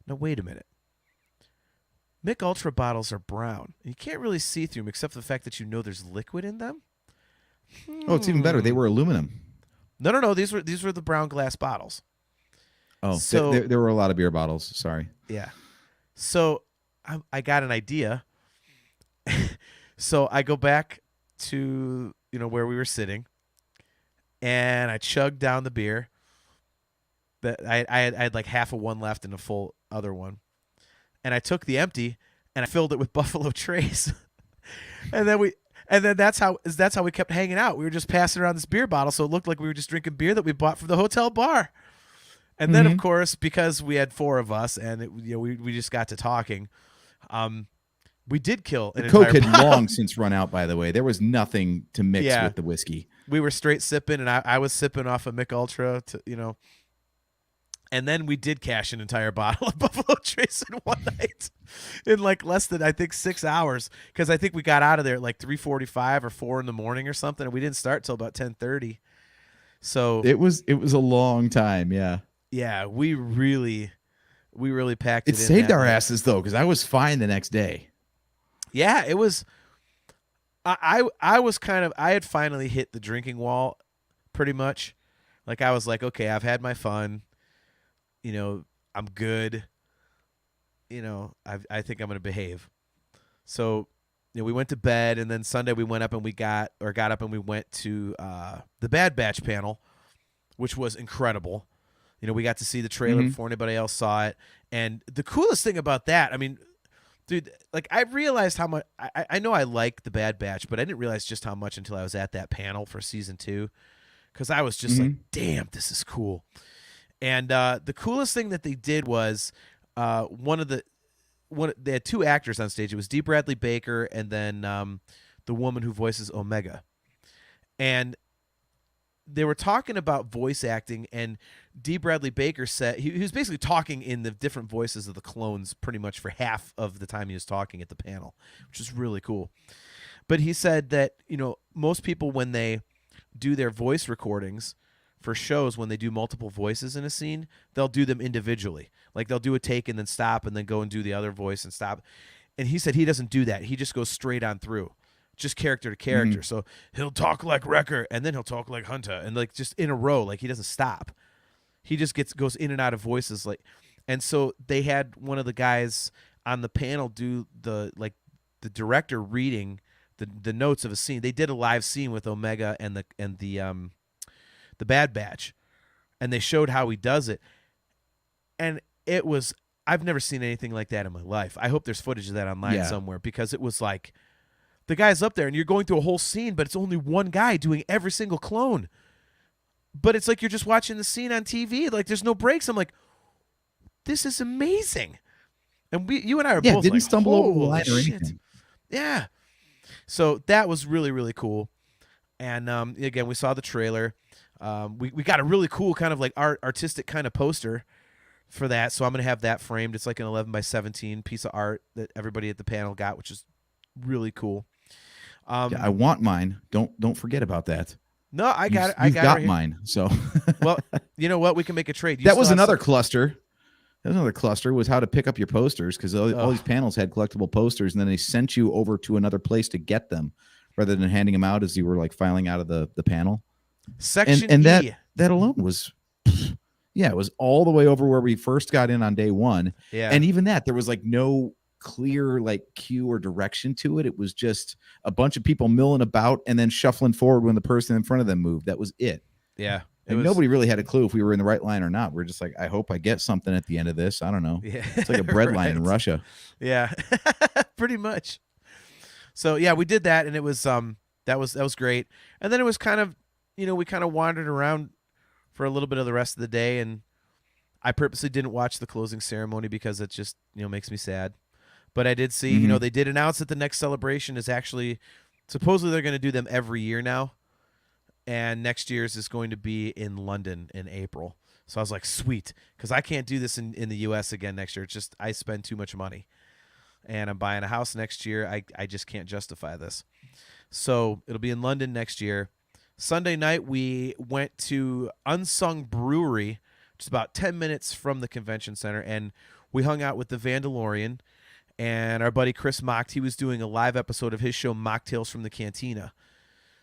Speaker 2: no, wait a minute. Mick Ultra bottles are brown. You can't really see through them except for the fact that you know there's liquid in them.
Speaker 3: Oh, it's even better. They were aluminum.
Speaker 2: No. These were the brown glass bottles.
Speaker 3: Oh,
Speaker 2: so
Speaker 3: there were a lot of beer bottles. Sorry.
Speaker 2: Yeah. So I got an idea. So I go back to, you know, where we were sitting, and I chugged down the beer. That I had like half of one left and a full other one, and I took the empty and I filled it with Buffalo Trace, and then that's how we kept hanging out. We were just passing around this beer bottle, so it looked like we were just drinking beer that we bought from the hotel bar. And then, of course, because we had 4 of us, and we just got to talking, we did kill an
Speaker 3: the Coke
Speaker 2: entire
Speaker 3: had
Speaker 2: bottle.
Speaker 3: long since run out. By the way, there was nothing to mix with the whiskey.
Speaker 2: We were straight sipping, and I was sipping off of Mick Ultra, and then we did cash an entire bottle of Buffalo Trace in one night, in like less than, I think, 6 hours, because I think we got out of there at like 3:45 or 4 in the morning or something, and we didn't start till about 10:30. So
Speaker 3: it was a long time.
Speaker 2: Yeah, we really packed it in.
Speaker 3: It saved
Speaker 2: that
Speaker 3: our
Speaker 2: night.
Speaker 3: asses though, because I was fine the next day.
Speaker 2: Yeah, it was. I was kind of, I had finally hit the drinking wall, pretty much. Like, I was like, okay, I've had my fun. You know, I'm good. You know, I think I'm gonna behave. So, you know, we went to bed, and then Sunday we went up and got up and we went to the Bad Batch panel, which was incredible. You know, we got to see the trailer before anybody else saw it, and the coolest thing about that, I mean, dude, like, I realized how much I know I like the Bad Batch, but I didn't realize just how much until I was at that panel for season 2, because I was just like, damn, this is cool. And the coolest thing that they did was they had 2 actors on stage. It was D. Bradley Baker and then the woman who voices Omega. And they were talking about voice acting, and D. Bradley Baker said he was basically talking in the different voices of the clones pretty much for half of the time he was talking at the panel, which is really cool. But he said that, you know, most people, when they do their voice recordings for shows when they do multiple voices in a scene, they'll do them individually. Like they'll do a take and then stop and then go and do the other voice and stop. And he said he doesn't do that. He just goes straight on through, just character to character. So he'll talk like Wrecker and then he'll talk like Hunter and like just in a row. Like he doesn't stop. He just goes in and out of voices. And so they had one of the guys on the panel do the director reading the notes of a scene. They did a live scene with Omega and the Bad Batch, and they showed how he does it. And it was, I've never seen anything like that in my life. I hope there's footage of that online somewhere, because it was like the guy's up there and you're going through a whole scene, but it's only one guy doing every single clone. But it's like you're just watching the scene on TV. Like there's no breaks. I'm like, this is amazing. And you and I are both
Speaker 3: didn't
Speaker 2: like,
Speaker 3: stumble over the
Speaker 2: holy
Speaker 3: line or
Speaker 2: shit.
Speaker 3: anything.
Speaker 2: Yeah. So that was really, really cool. And again, we saw the trailer. We got a really cool kind of like artistic kind of poster for that. So I'm going to have that framed. It's like an 11 by 17 piece of art that everybody at the panel got, which is really cool.
Speaker 3: I want mine. Don't forget about that.
Speaker 2: No, I got it.
Speaker 3: You've got
Speaker 2: right
Speaker 3: mine. So
Speaker 2: well, you know what? We can make a trade.
Speaker 3: That was another cluster. That was another cluster, was how to pick up your posters, because all these panels had collectible posters, and then they sent you over to another place to get them rather than handing them out as you were like filing out of the panel.
Speaker 2: Section
Speaker 3: and
Speaker 2: E.
Speaker 3: that alone was, it was all the way over where we first got in on day one.
Speaker 2: Yeah.
Speaker 3: And even that, there was like no clear like cue or direction to it. It was just a bunch of people milling about and then shuffling forward when the person in front of them moved. That was it.
Speaker 2: Yeah.
Speaker 3: And nobody really had a clue if we were in the right line or not. We're just like, I hope I get something at the end of this. I don't know.
Speaker 2: Yeah.
Speaker 3: It's like a bread line in Russia.
Speaker 2: Yeah, pretty much. So yeah, we did that, and it was that was great. And then it was kind of, we kind of wandered around for a little bit of the rest of the day, and I purposely didn't watch the closing ceremony because it just makes me sad. But I did see, they did announce that the next celebration is actually, supposedly they're going to do them every year now. And next year's is going to be in London in April. So I was like, sweet, because I can't do this in the U.S. again next year. It's just I spend too much money. And I'm buying a house next year. I just can't justify this. So it'll be in London next year. Sunday night, we went to Unsung Brewery, which is about 10 minutes from the convention center. And we hung out with the Vandalorian and our buddy Chris Mocked. He was doing a live episode of his show, Mocktails from the Cantina.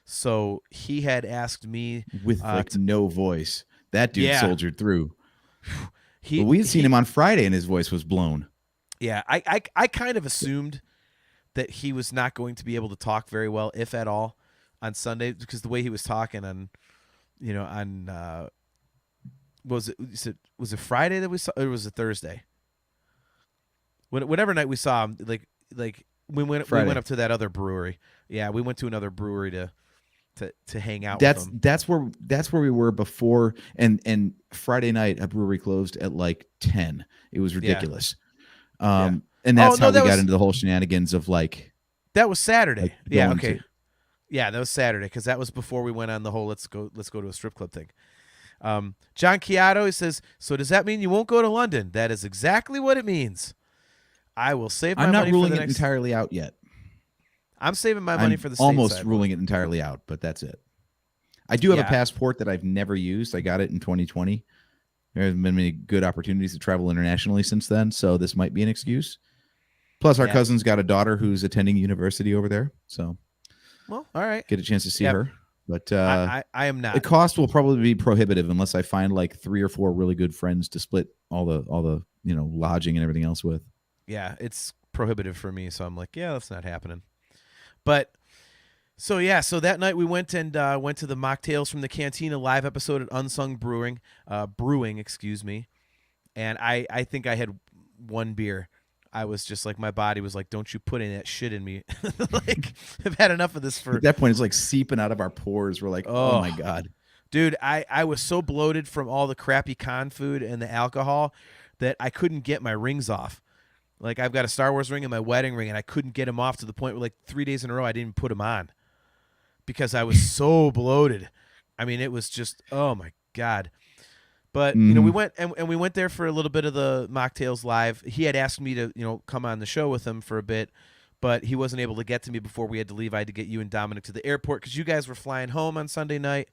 Speaker 2: So he had asked me
Speaker 3: with no voice. That dude soldiered through. We had seen him on Friday, and his voice was blown.
Speaker 2: Yeah, I kind of assumed that he was not going to be able to talk very well, if at all, on Sunday, because the way he was talking on was it Friday that we saw, or was it Thursday? Whatever night we saw him, like we went up to that other brewery. Yeah, we went to another brewery to hang out with them.
Speaker 3: That's where we were before, and Friday night a brewery closed at like 10. It was ridiculous. And that's how we got into the whole shenanigans of like,
Speaker 2: that was Saturday. Yeah, okay. Yeah, that was Saturday, because that was before we went on the whole let's go to a strip club thing. John Chiato, he says, so does that mean you won't go to London? That is exactly what it means. I will save my money for the next...
Speaker 3: I'm not ruling it entirely out yet.
Speaker 2: I'm saving my money for the
Speaker 3: almost ruling it entirely out, but that's it. I do have a passport that I've never used. I got it in 2020. There haven't been many good opportunities to travel internationally since then, so this might be an excuse. Plus, our cousin's got a daughter who's attending university over there, so
Speaker 2: well, all right,
Speaker 3: get a chance to see her. But
Speaker 2: I am not.
Speaker 3: The cost will probably be prohibitive unless I find like 3 or 4 really good friends to split all the lodging and everything else with.
Speaker 2: Yeah, it's prohibitive for me, so I'm like, yeah, that's not happening. But so that night we went to the Mocktails from the Cantina live episode at Unsung Brewing, excuse me. And I think I had one beer. I was just like, my body was like, don't you put any of that shit in me. Like, I've had enough of this for...
Speaker 3: At that point, it's like seeping out of our pores. We're like, oh my God.
Speaker 2: Dude, I was so bloated from all the crappy con food and the alcohol that I couldn't get my rings off. Like, I've got a Star Wars ring and my wedding ring, and I couldn't get them off, to the point where like 3 days in a row I didn't even put them on because I was so bloated. I mean, it was just, oh my God. But we went and we went there for a little bit of the Mocktails live. He had asked me to come on the show with him for a bit, but he wasn't able to get to me before we had to leave. I had to get you and Dominic to the airport because you guys were flying home on Sunday night.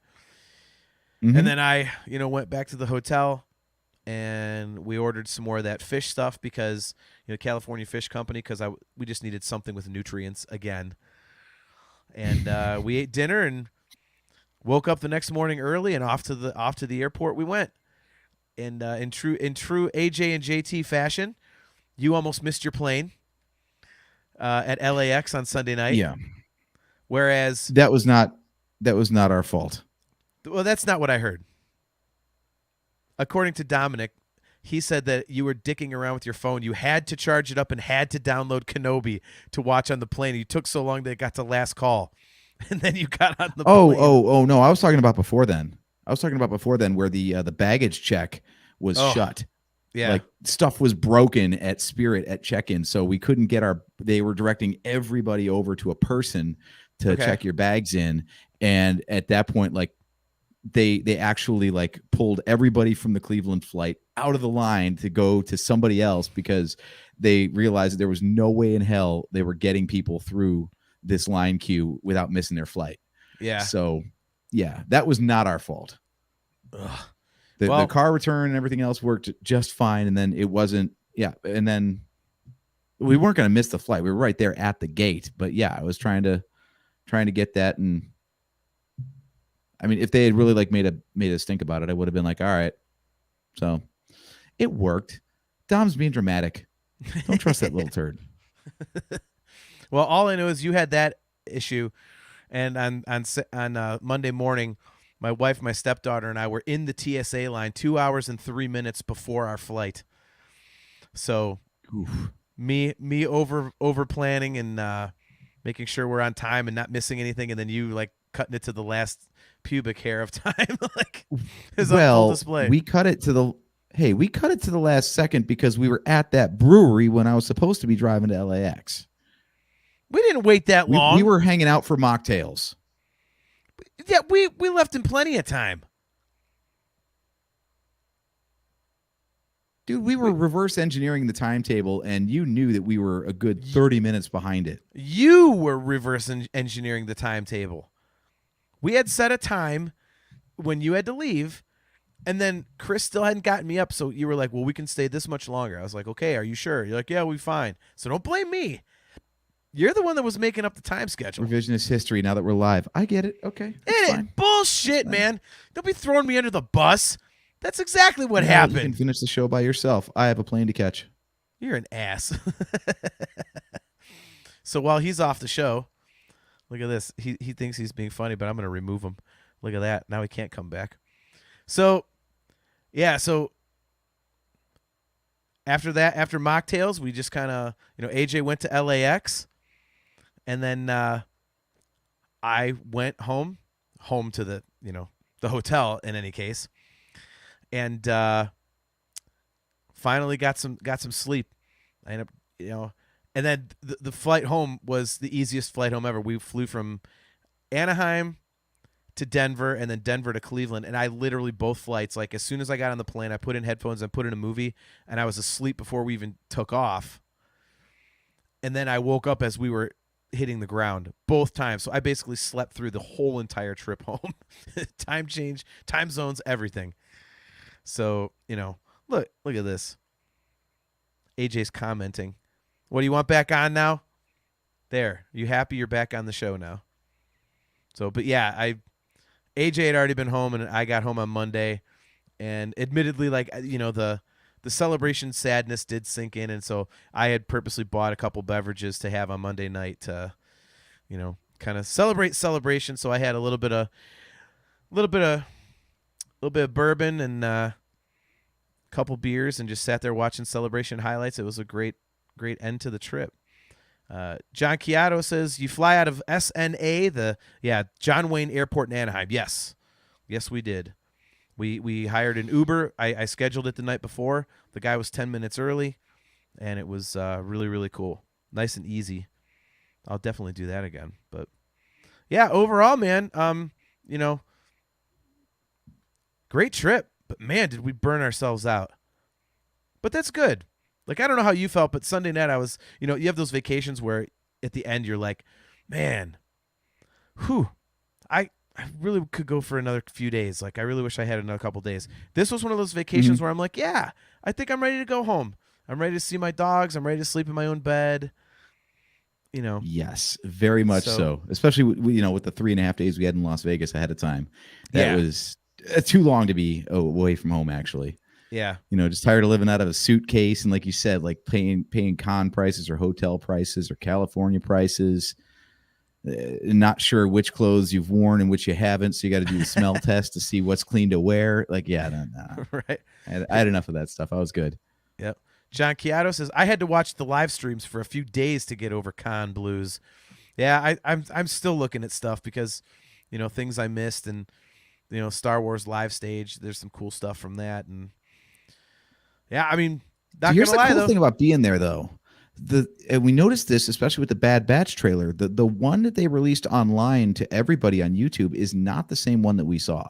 Speaker 3: Mhm.
Speaker 2: And then I, went back to the hotel and we ordered some more of that fish stuff because, California Fish Company, because we just needed something with nutrients again. And we ate dinner and woke up the next morning early and off to the airport we went. And in true AJ and JT fashion, you almost missed your plane at LAX on Sunday night.
Speaker 3: Yeah.
Speaker 2: Whereas
Speaker 3: That was not our fault.
Speaker 2: well, that's not what I heard. According to Dominic, he said that you were dicking around with your phone. You had to charge it up and had to download Kenobi to watch on the plane. You took so long that it got to last call, and then you got on the plane.
Speaker 3: Oh no! I was talking about before then. Where the baggage check was shut.
Speaker 2: Yeah,
Speaker 3: like stuff was broken at Spirit at check-in, so we couldn't get they were directing everybody over to a person to check your bags in, and at that point, like they actually like pulled everybody from the Cleveland flight out of the line to go to somebody else because they realized that there was no way in hell they were getting people through this line queue without missing their flight.
Speaker 2: Yeah.
Speaker 3: So yeah, that was not our fault.
Speaker 2: Ugh.
Speaker 3: The car return and everything else worked just fine. And then it wasn't, and then we weren't going to miss the flight. We were right there at the gate, but yeah, I was trying to get that. And I mean, if they had really like made us think about it, I would have been like, all right. So it worked. Dom's being dramatic. Don't trust that little turd.
Speaker 2: Well, all I know is you had that issue, and on Monday morning, my wife, my stepdaughter, and I were in the TSA line 2 hours and 3 minutes before our flight. So, me over planning and making sure we're on time and not missing anything, and then you like cutting it to the last pubic hair of time, like is on full display.
Speaker 3: We cut it to the last second because we were at that brewery when I was supposed to be driving to LAX.
Speaker 2: We didn't wait that long.
Speaker 3: We were hanging out for mocktails.
Speaker 2: Yeah, we left in plenty of time.
Speaker 3: Dude, we were reverse engineering the timetable, and you knew that we were a good 30 minutes behind it.
Speaker 2: You were reverse engineering the timetable. We had set a time when you had to leave, and then Chris still hadn't gotten me up, so you were like, well, we can stay this much longer. I was like, okay, are you sure? You're like, yeah, we'll be fine. So don't blame me. You're the one that was making up the time schedule.
Speaker 3: Revisionist history now that we're live. I get it. Okay.
Speaker 2: Bullshit, man. Don't be throwing me under the bus. That's exactly what happened.
Speaker 3: You can finish the show by yourself. I have a plane to catch.
Speaker 2: You're an ass. So while he's off the show, look at this. He thinks he's being funny, but I'm going to remove him. Look at that. Now he can't come back. So, yeah, after that, after mocktails, we just kind of, AJ went to LAX, and then I went home to the, the hotel in any case, and finally got some sleep. I ended up, and then the flight home was the easiest flight home ever. We flew from Anaheim to Denver and then Denver to Cleveland, and I literally both flights, like as soon as I got on the plane, I put in headphones and put in a movie, and I was asleep before we even took off. And then I woke up as we were hitting the ground both times. So I basically slept through the whole entire trip home. Time change, time zones, everything. So, look at this. AJ's commenting. What do you want back on now? There. You happy you're back on the show now? So, but yeah, AJ had already been home, and I got home on Monday, and admittedly, like, the celebration sadness did sink in, and so I had purposely bought a couple beverages to have on Monday night to, kind of celebrate celebration. So I had a little bit of bourbon and a couple beers, and just sat there watching celebration highlights. It was a great end to the trip. John Chiato says, you fly out of SNA, John Wayne Airport in Anaheim. Yes, we did. We hired an Uber. I scheduled it the night before. The guy was 10 minutes early, and it was really, really cool. Nice and easy. I'll definitely do that again. But, yeah, overall, man, great trip. But, man, did we burn ourselves out. But that's good. Like, I don't know how you felt, but Sunday night I was, you have those vacations where at the end you're like, man, I I really could go for another few days. Like, I really wish I had another couple days. This was one of those vacations where I'm like, yeah, I think I'm ready to go home. I'm ready to see my dogs. I'm ready to sleep in my own bed. You know.
Speaker 3: Yes, very much so. Especially with the 3.5 days we had in Las Vegas ahead of time. That was too long to be away from home. Actually,
Speaker 2: yeah.
Speaker 3: Just tired of living out of a suitcase, and like you said, like paying con prices or hotel prices or California prices. Not sure which clothes you've worn and which you haven't, so you got to do the smell test to see what's clean to wear. Like, yeah, no.
Speaker 2: Right.
Speaker 3: I had enough of that stuff. I was good.
Speaker 2: Yep. John Chiato says, I had to watch the live streams for a few days to get over con blues. Yeah, I'm still looking at stuff because, things I missed, and Star Wars live stage. There's some cool stuff from that, and yeah, I mean, not
Speaker 3: Here's
Speaker 2: gonna lie,
Speaker 3: the cool
Speaker 2: though.
Speaker 3: thing about being there, though. And we noticed this, especially with the Bad Batch trailer. The one that they released online to everybody on YouTube is not the same one that we saw.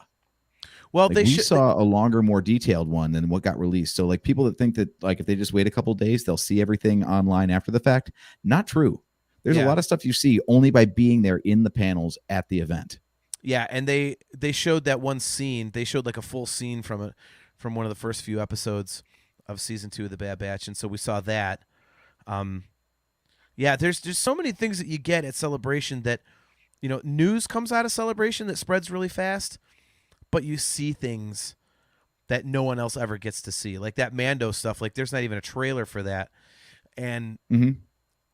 Speaker 2: Well,
Speaker 3: we saw a longer, more detailed one than what got released. So, like, people that think that, like, if they just wait a couple days, they'll see everything online after the fact. Not true. There's a lot of stuff you see only by being there in the panels at the event.
Speaker 2: Yeah, and they showed that one scene. They showed like a full scene from one of the first few episodes of season 2 of the Bad Batch, and so we saw that. Yeah, there's just so many things that you get at Celebration that, news comes out of Celebration that spreads really fast, but you see things that no one else ever gets to see. Like that Mando stuff, like there's not even a trailer for that. And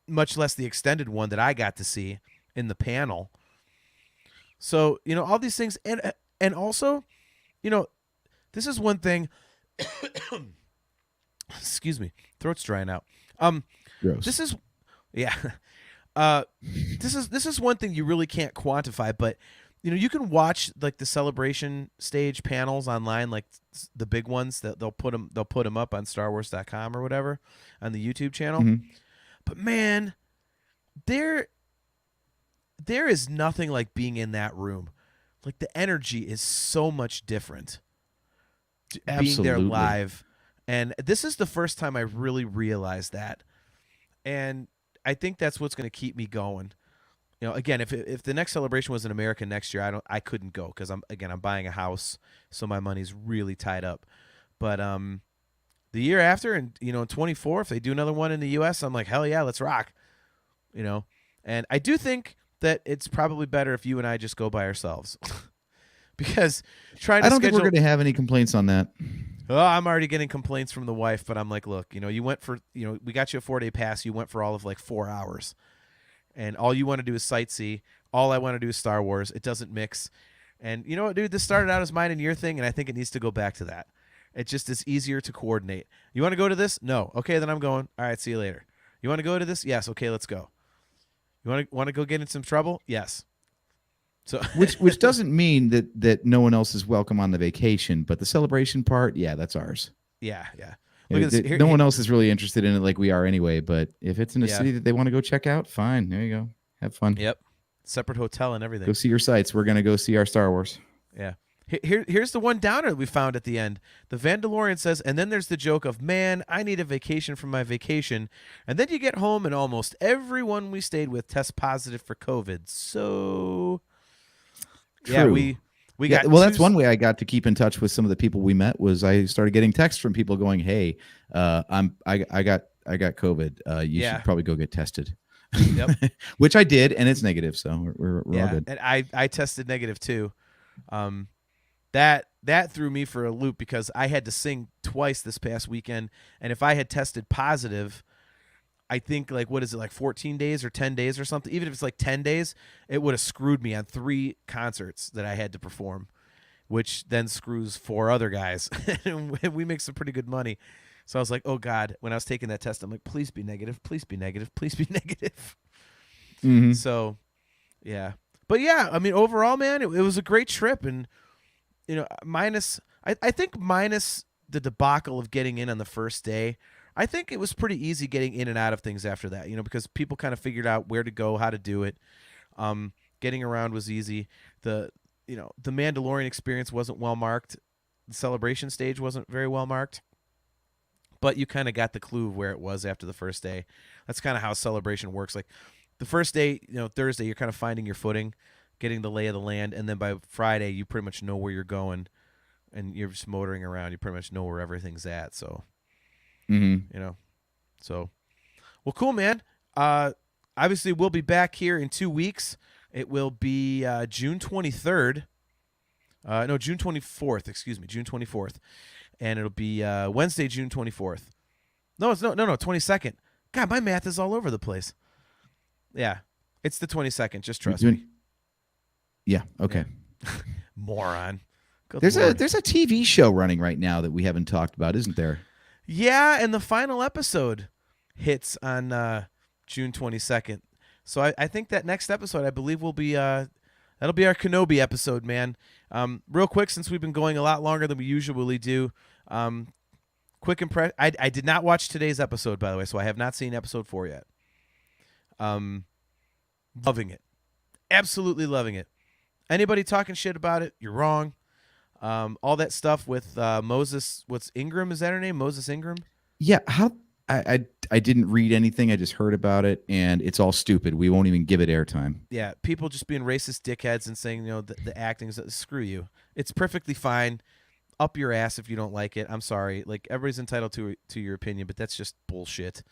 Speaker 2: much less the extended one that I got to see in the panel. So, all these things, and also, this is one thing. Excuse me, throat's drying out.
Speaker 3: Gross.
Speaker 2: This is, yeah. This is one thing you really can't quantify, but you can watch like the Celebration stage panels online, like the big ones that they'll put them up on StarWars.com or whatever on the YouTube channel. But man, there is nothing like being in that room. Like the energy is so much different. Being there live. And this is the first time I really realized that. And I think that's what's going to keep me going. Again, if the next Celebration was in America next year, I couldn't go because I'm buying a house, so my money's really tied up. But the year after, and in 24, if they do another one in the U.S., I'm like, hell yeah, let's rock. And I do think that it's probably better if you and I just go by ourselves, because I don't
Speaker 3: think we're going to have any complaints on that.
Speaker 2: Oh, I'm already getting complaints from the wife, but I'm like, look, you went for, we got you a 4-day pass. You went for all of like 4 hours. And all you want to do is sightsee. All I want to do is Star Wars. It doesn't mix. And you know what, dude? This started out as mine and your thing, and I think it needs to go back to that. It just is easier to coordinate. You want to go to this? No. Okay, then I'm going. All right, see you later. You want to go to this? Yes. Okay, let's go. You want to go get in some trouble? Yes. So
Speaker 3: which doesn't mean that no one else is welcome on the vacation, but the Celebration part, yeah, that's ours.
Speaker 2: Yeah. Look at this.
Speaker 3: No one else is really interested in it like we are anyway, but if it's in a city that they want to go check out, fine. There you go. Have fun.
Speaker 2: Yep. Separate hotel and everything.
Speaker 3: Go see your sites. We're going to go see our Star Wars.
Speaker 2: Yeah. Here's the one downer that we found at the end. The Vandalorian says, and then there's the joke of, man, I need a vacation from my vacation. And then you get home and almost everyone we stayed with tests positive for COVID. So,
Speaker 3: True.
Speaker 2: yeah, we got
Speaker 3: that's one way I got to keep in touch with some of the people we met was I started getting texts from people going, "Hey, I got COVID. You should probably go get tested."
Speaker 2: Yep.
Speaker 3: Which I did, and it's negative, so we're all good.
Speaker 2: And I tested negative too. That threw me for a loop because I had to sing twice this past weekend, and if I had tested positive, I think like 14 days or 10 days or something. Even if it's like 10 days, it would have screwed me on 3 concerts that I had to perform, which then screws 4 other guys. And we make some pretty good money. So I was like, oh God, when I was taking that test, I'm like, please be negative, please be negative, please be negative.
Speaker 3: Mm-hmm.
Speaker 2: So yeah, but yeah, I mean, overall, man, it was a great trip. And, I think minus the debacle of getting in on the first day, I think it was pretty easy getting in and out of things after that, because people kind of figured out where to go, how to do it. Getting around was easy. The Mandalorian experience wasn't well marked. The Celebration stage wasn't very well marked, but you kind of got the clue of where it was after the first day. That's kind of how Celebration works. Like the first day, Thursday, you're kind of finding your footing, getting the lay of the land, and then by Friday you pretty much know where you're going, and you're just motoring around. You pretty much know where everything's at. So, so well, cool, man. Obviously we'll be back here in 2 weeks. It will be June 23rd. No, June 24th. Excuse me, June 24th, and it'll be Wednesday, June 24th. No, it's no 22nd. God, my math is all over the place. Yeah, it's the 22nd. Just trust me.
Speaker 3: Yeah. Okay.
Speaker 2: Yeah. Moron. Good
Speaker 3: There's
Speaker 2: Lord.
Speaker 3: a TV show running right now that we haven't talked about, isn't there?
Speaker 2: Yeah, and the final episode hits on June 22nd. So I think that next episode, I believe, will be that'll be our Kenobi episode, man. Real quick, since we've been going a lot longer than we usually do, quick impression. I did not watch today's episode, by the way, so I have not seen episode 4 yet. Loving it. Absolutely loving it. Anybody talking shit about it, you're wrong. All that stuff with Moses, what's Ingram? Is that her name? Moses Ingram?
Speaker 3: Yeah. How I didn't read anything. I just heard about it, and it's all stupid. We won't even give it airtime.
Speaker 2: Yeah, people just being racist dickheads and saying, the acting's screw you. It's perfectly fine. Up your ass if you don't like it. I'm sorry. Like, everybody's entitled to your opinion, but that's just bullshit.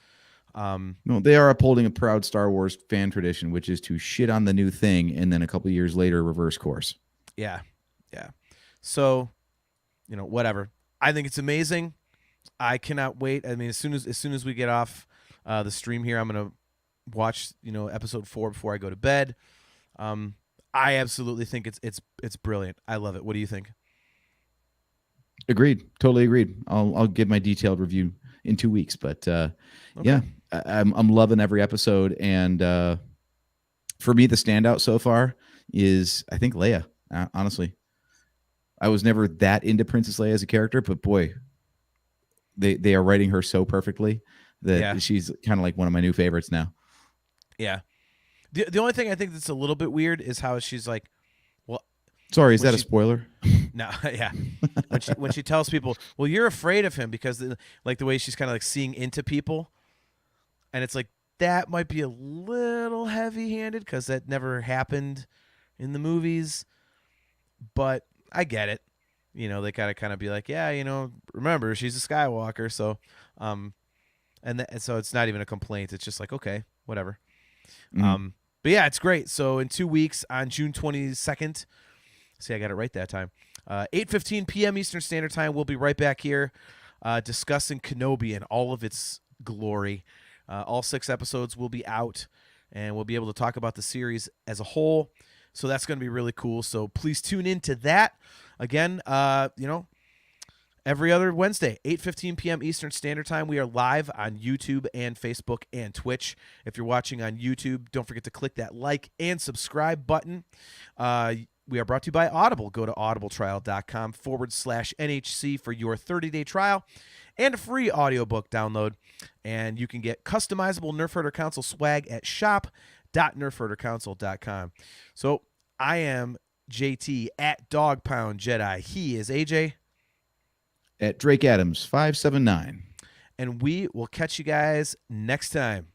Speaker 3: No, they are upholding a proud Star Wars fan tradition, which is to shit on the new thing and then a couple years later reverse course.
Speaker 2: Yeah. So, whatever. I think it's amazing. I cannot wait. I mean, as soon as we get off the stream here, I'm gonna watch episode 4 before I go to bed. I absolutely think it's brilliant. I love it. What do you think?
Speaker 3: Agreed. Totally agreed. I'll give my detailed review in 2 weeks, but yeah, I'm loving every episode, and for me, the standout so far is I think Leia. Honestly, I was never that into Princess Leia as a character, but boy, they are writing her so perfectly that she's kind of like one of my new favorites now.
Speaker 2: Yeah. The only thing I think that's a little bit weird is how she's like, well,
Speaker 3: sorry, is that a spoiler?
Speaker 2: No, yeah. When she tells people, well, you're afraid of him because the way she's kind of like seeing into people, and it's like that might be a little heavy-handed because that never happened in the movies, but I get it. They gotta kind of be like, yeah, remember she's a Skywalker, so, and so it's not even a complaint. It's just like, okay, whatever.
Speaker 3: Mm-hmm.
Speaker 2: But yeah, it's great. So in 2 weeks on June 22nd, see, I got it right that time. 8:15 p.m. Eastern Standard Time. We'll be right back here, discussing Kenobi and all of its glory. All 6 episodes will be out, and we'll be able to talk about the series as a whole. So that's going to be really cool. So please tune in to that. Again, every other Wednesday, 8:15 p.m. Eastern Standard Time. We are live on YouTube and Facebook and Twitch. If you're watching on YouTube, don't forget to click that like and subscribe button. We are brought to you by Audible. Go to audibletrial.com/NHC for your 30-day trial and a free audiobook download. And you can get customizable Nerf Herder Council swag at shop.nerfherdercouncil.com. So I am JT at Dog Pound Jedi. He is AJ
Speaker 3: At Drake Adams 579.
Speaker 2: And we will catch you guys next time.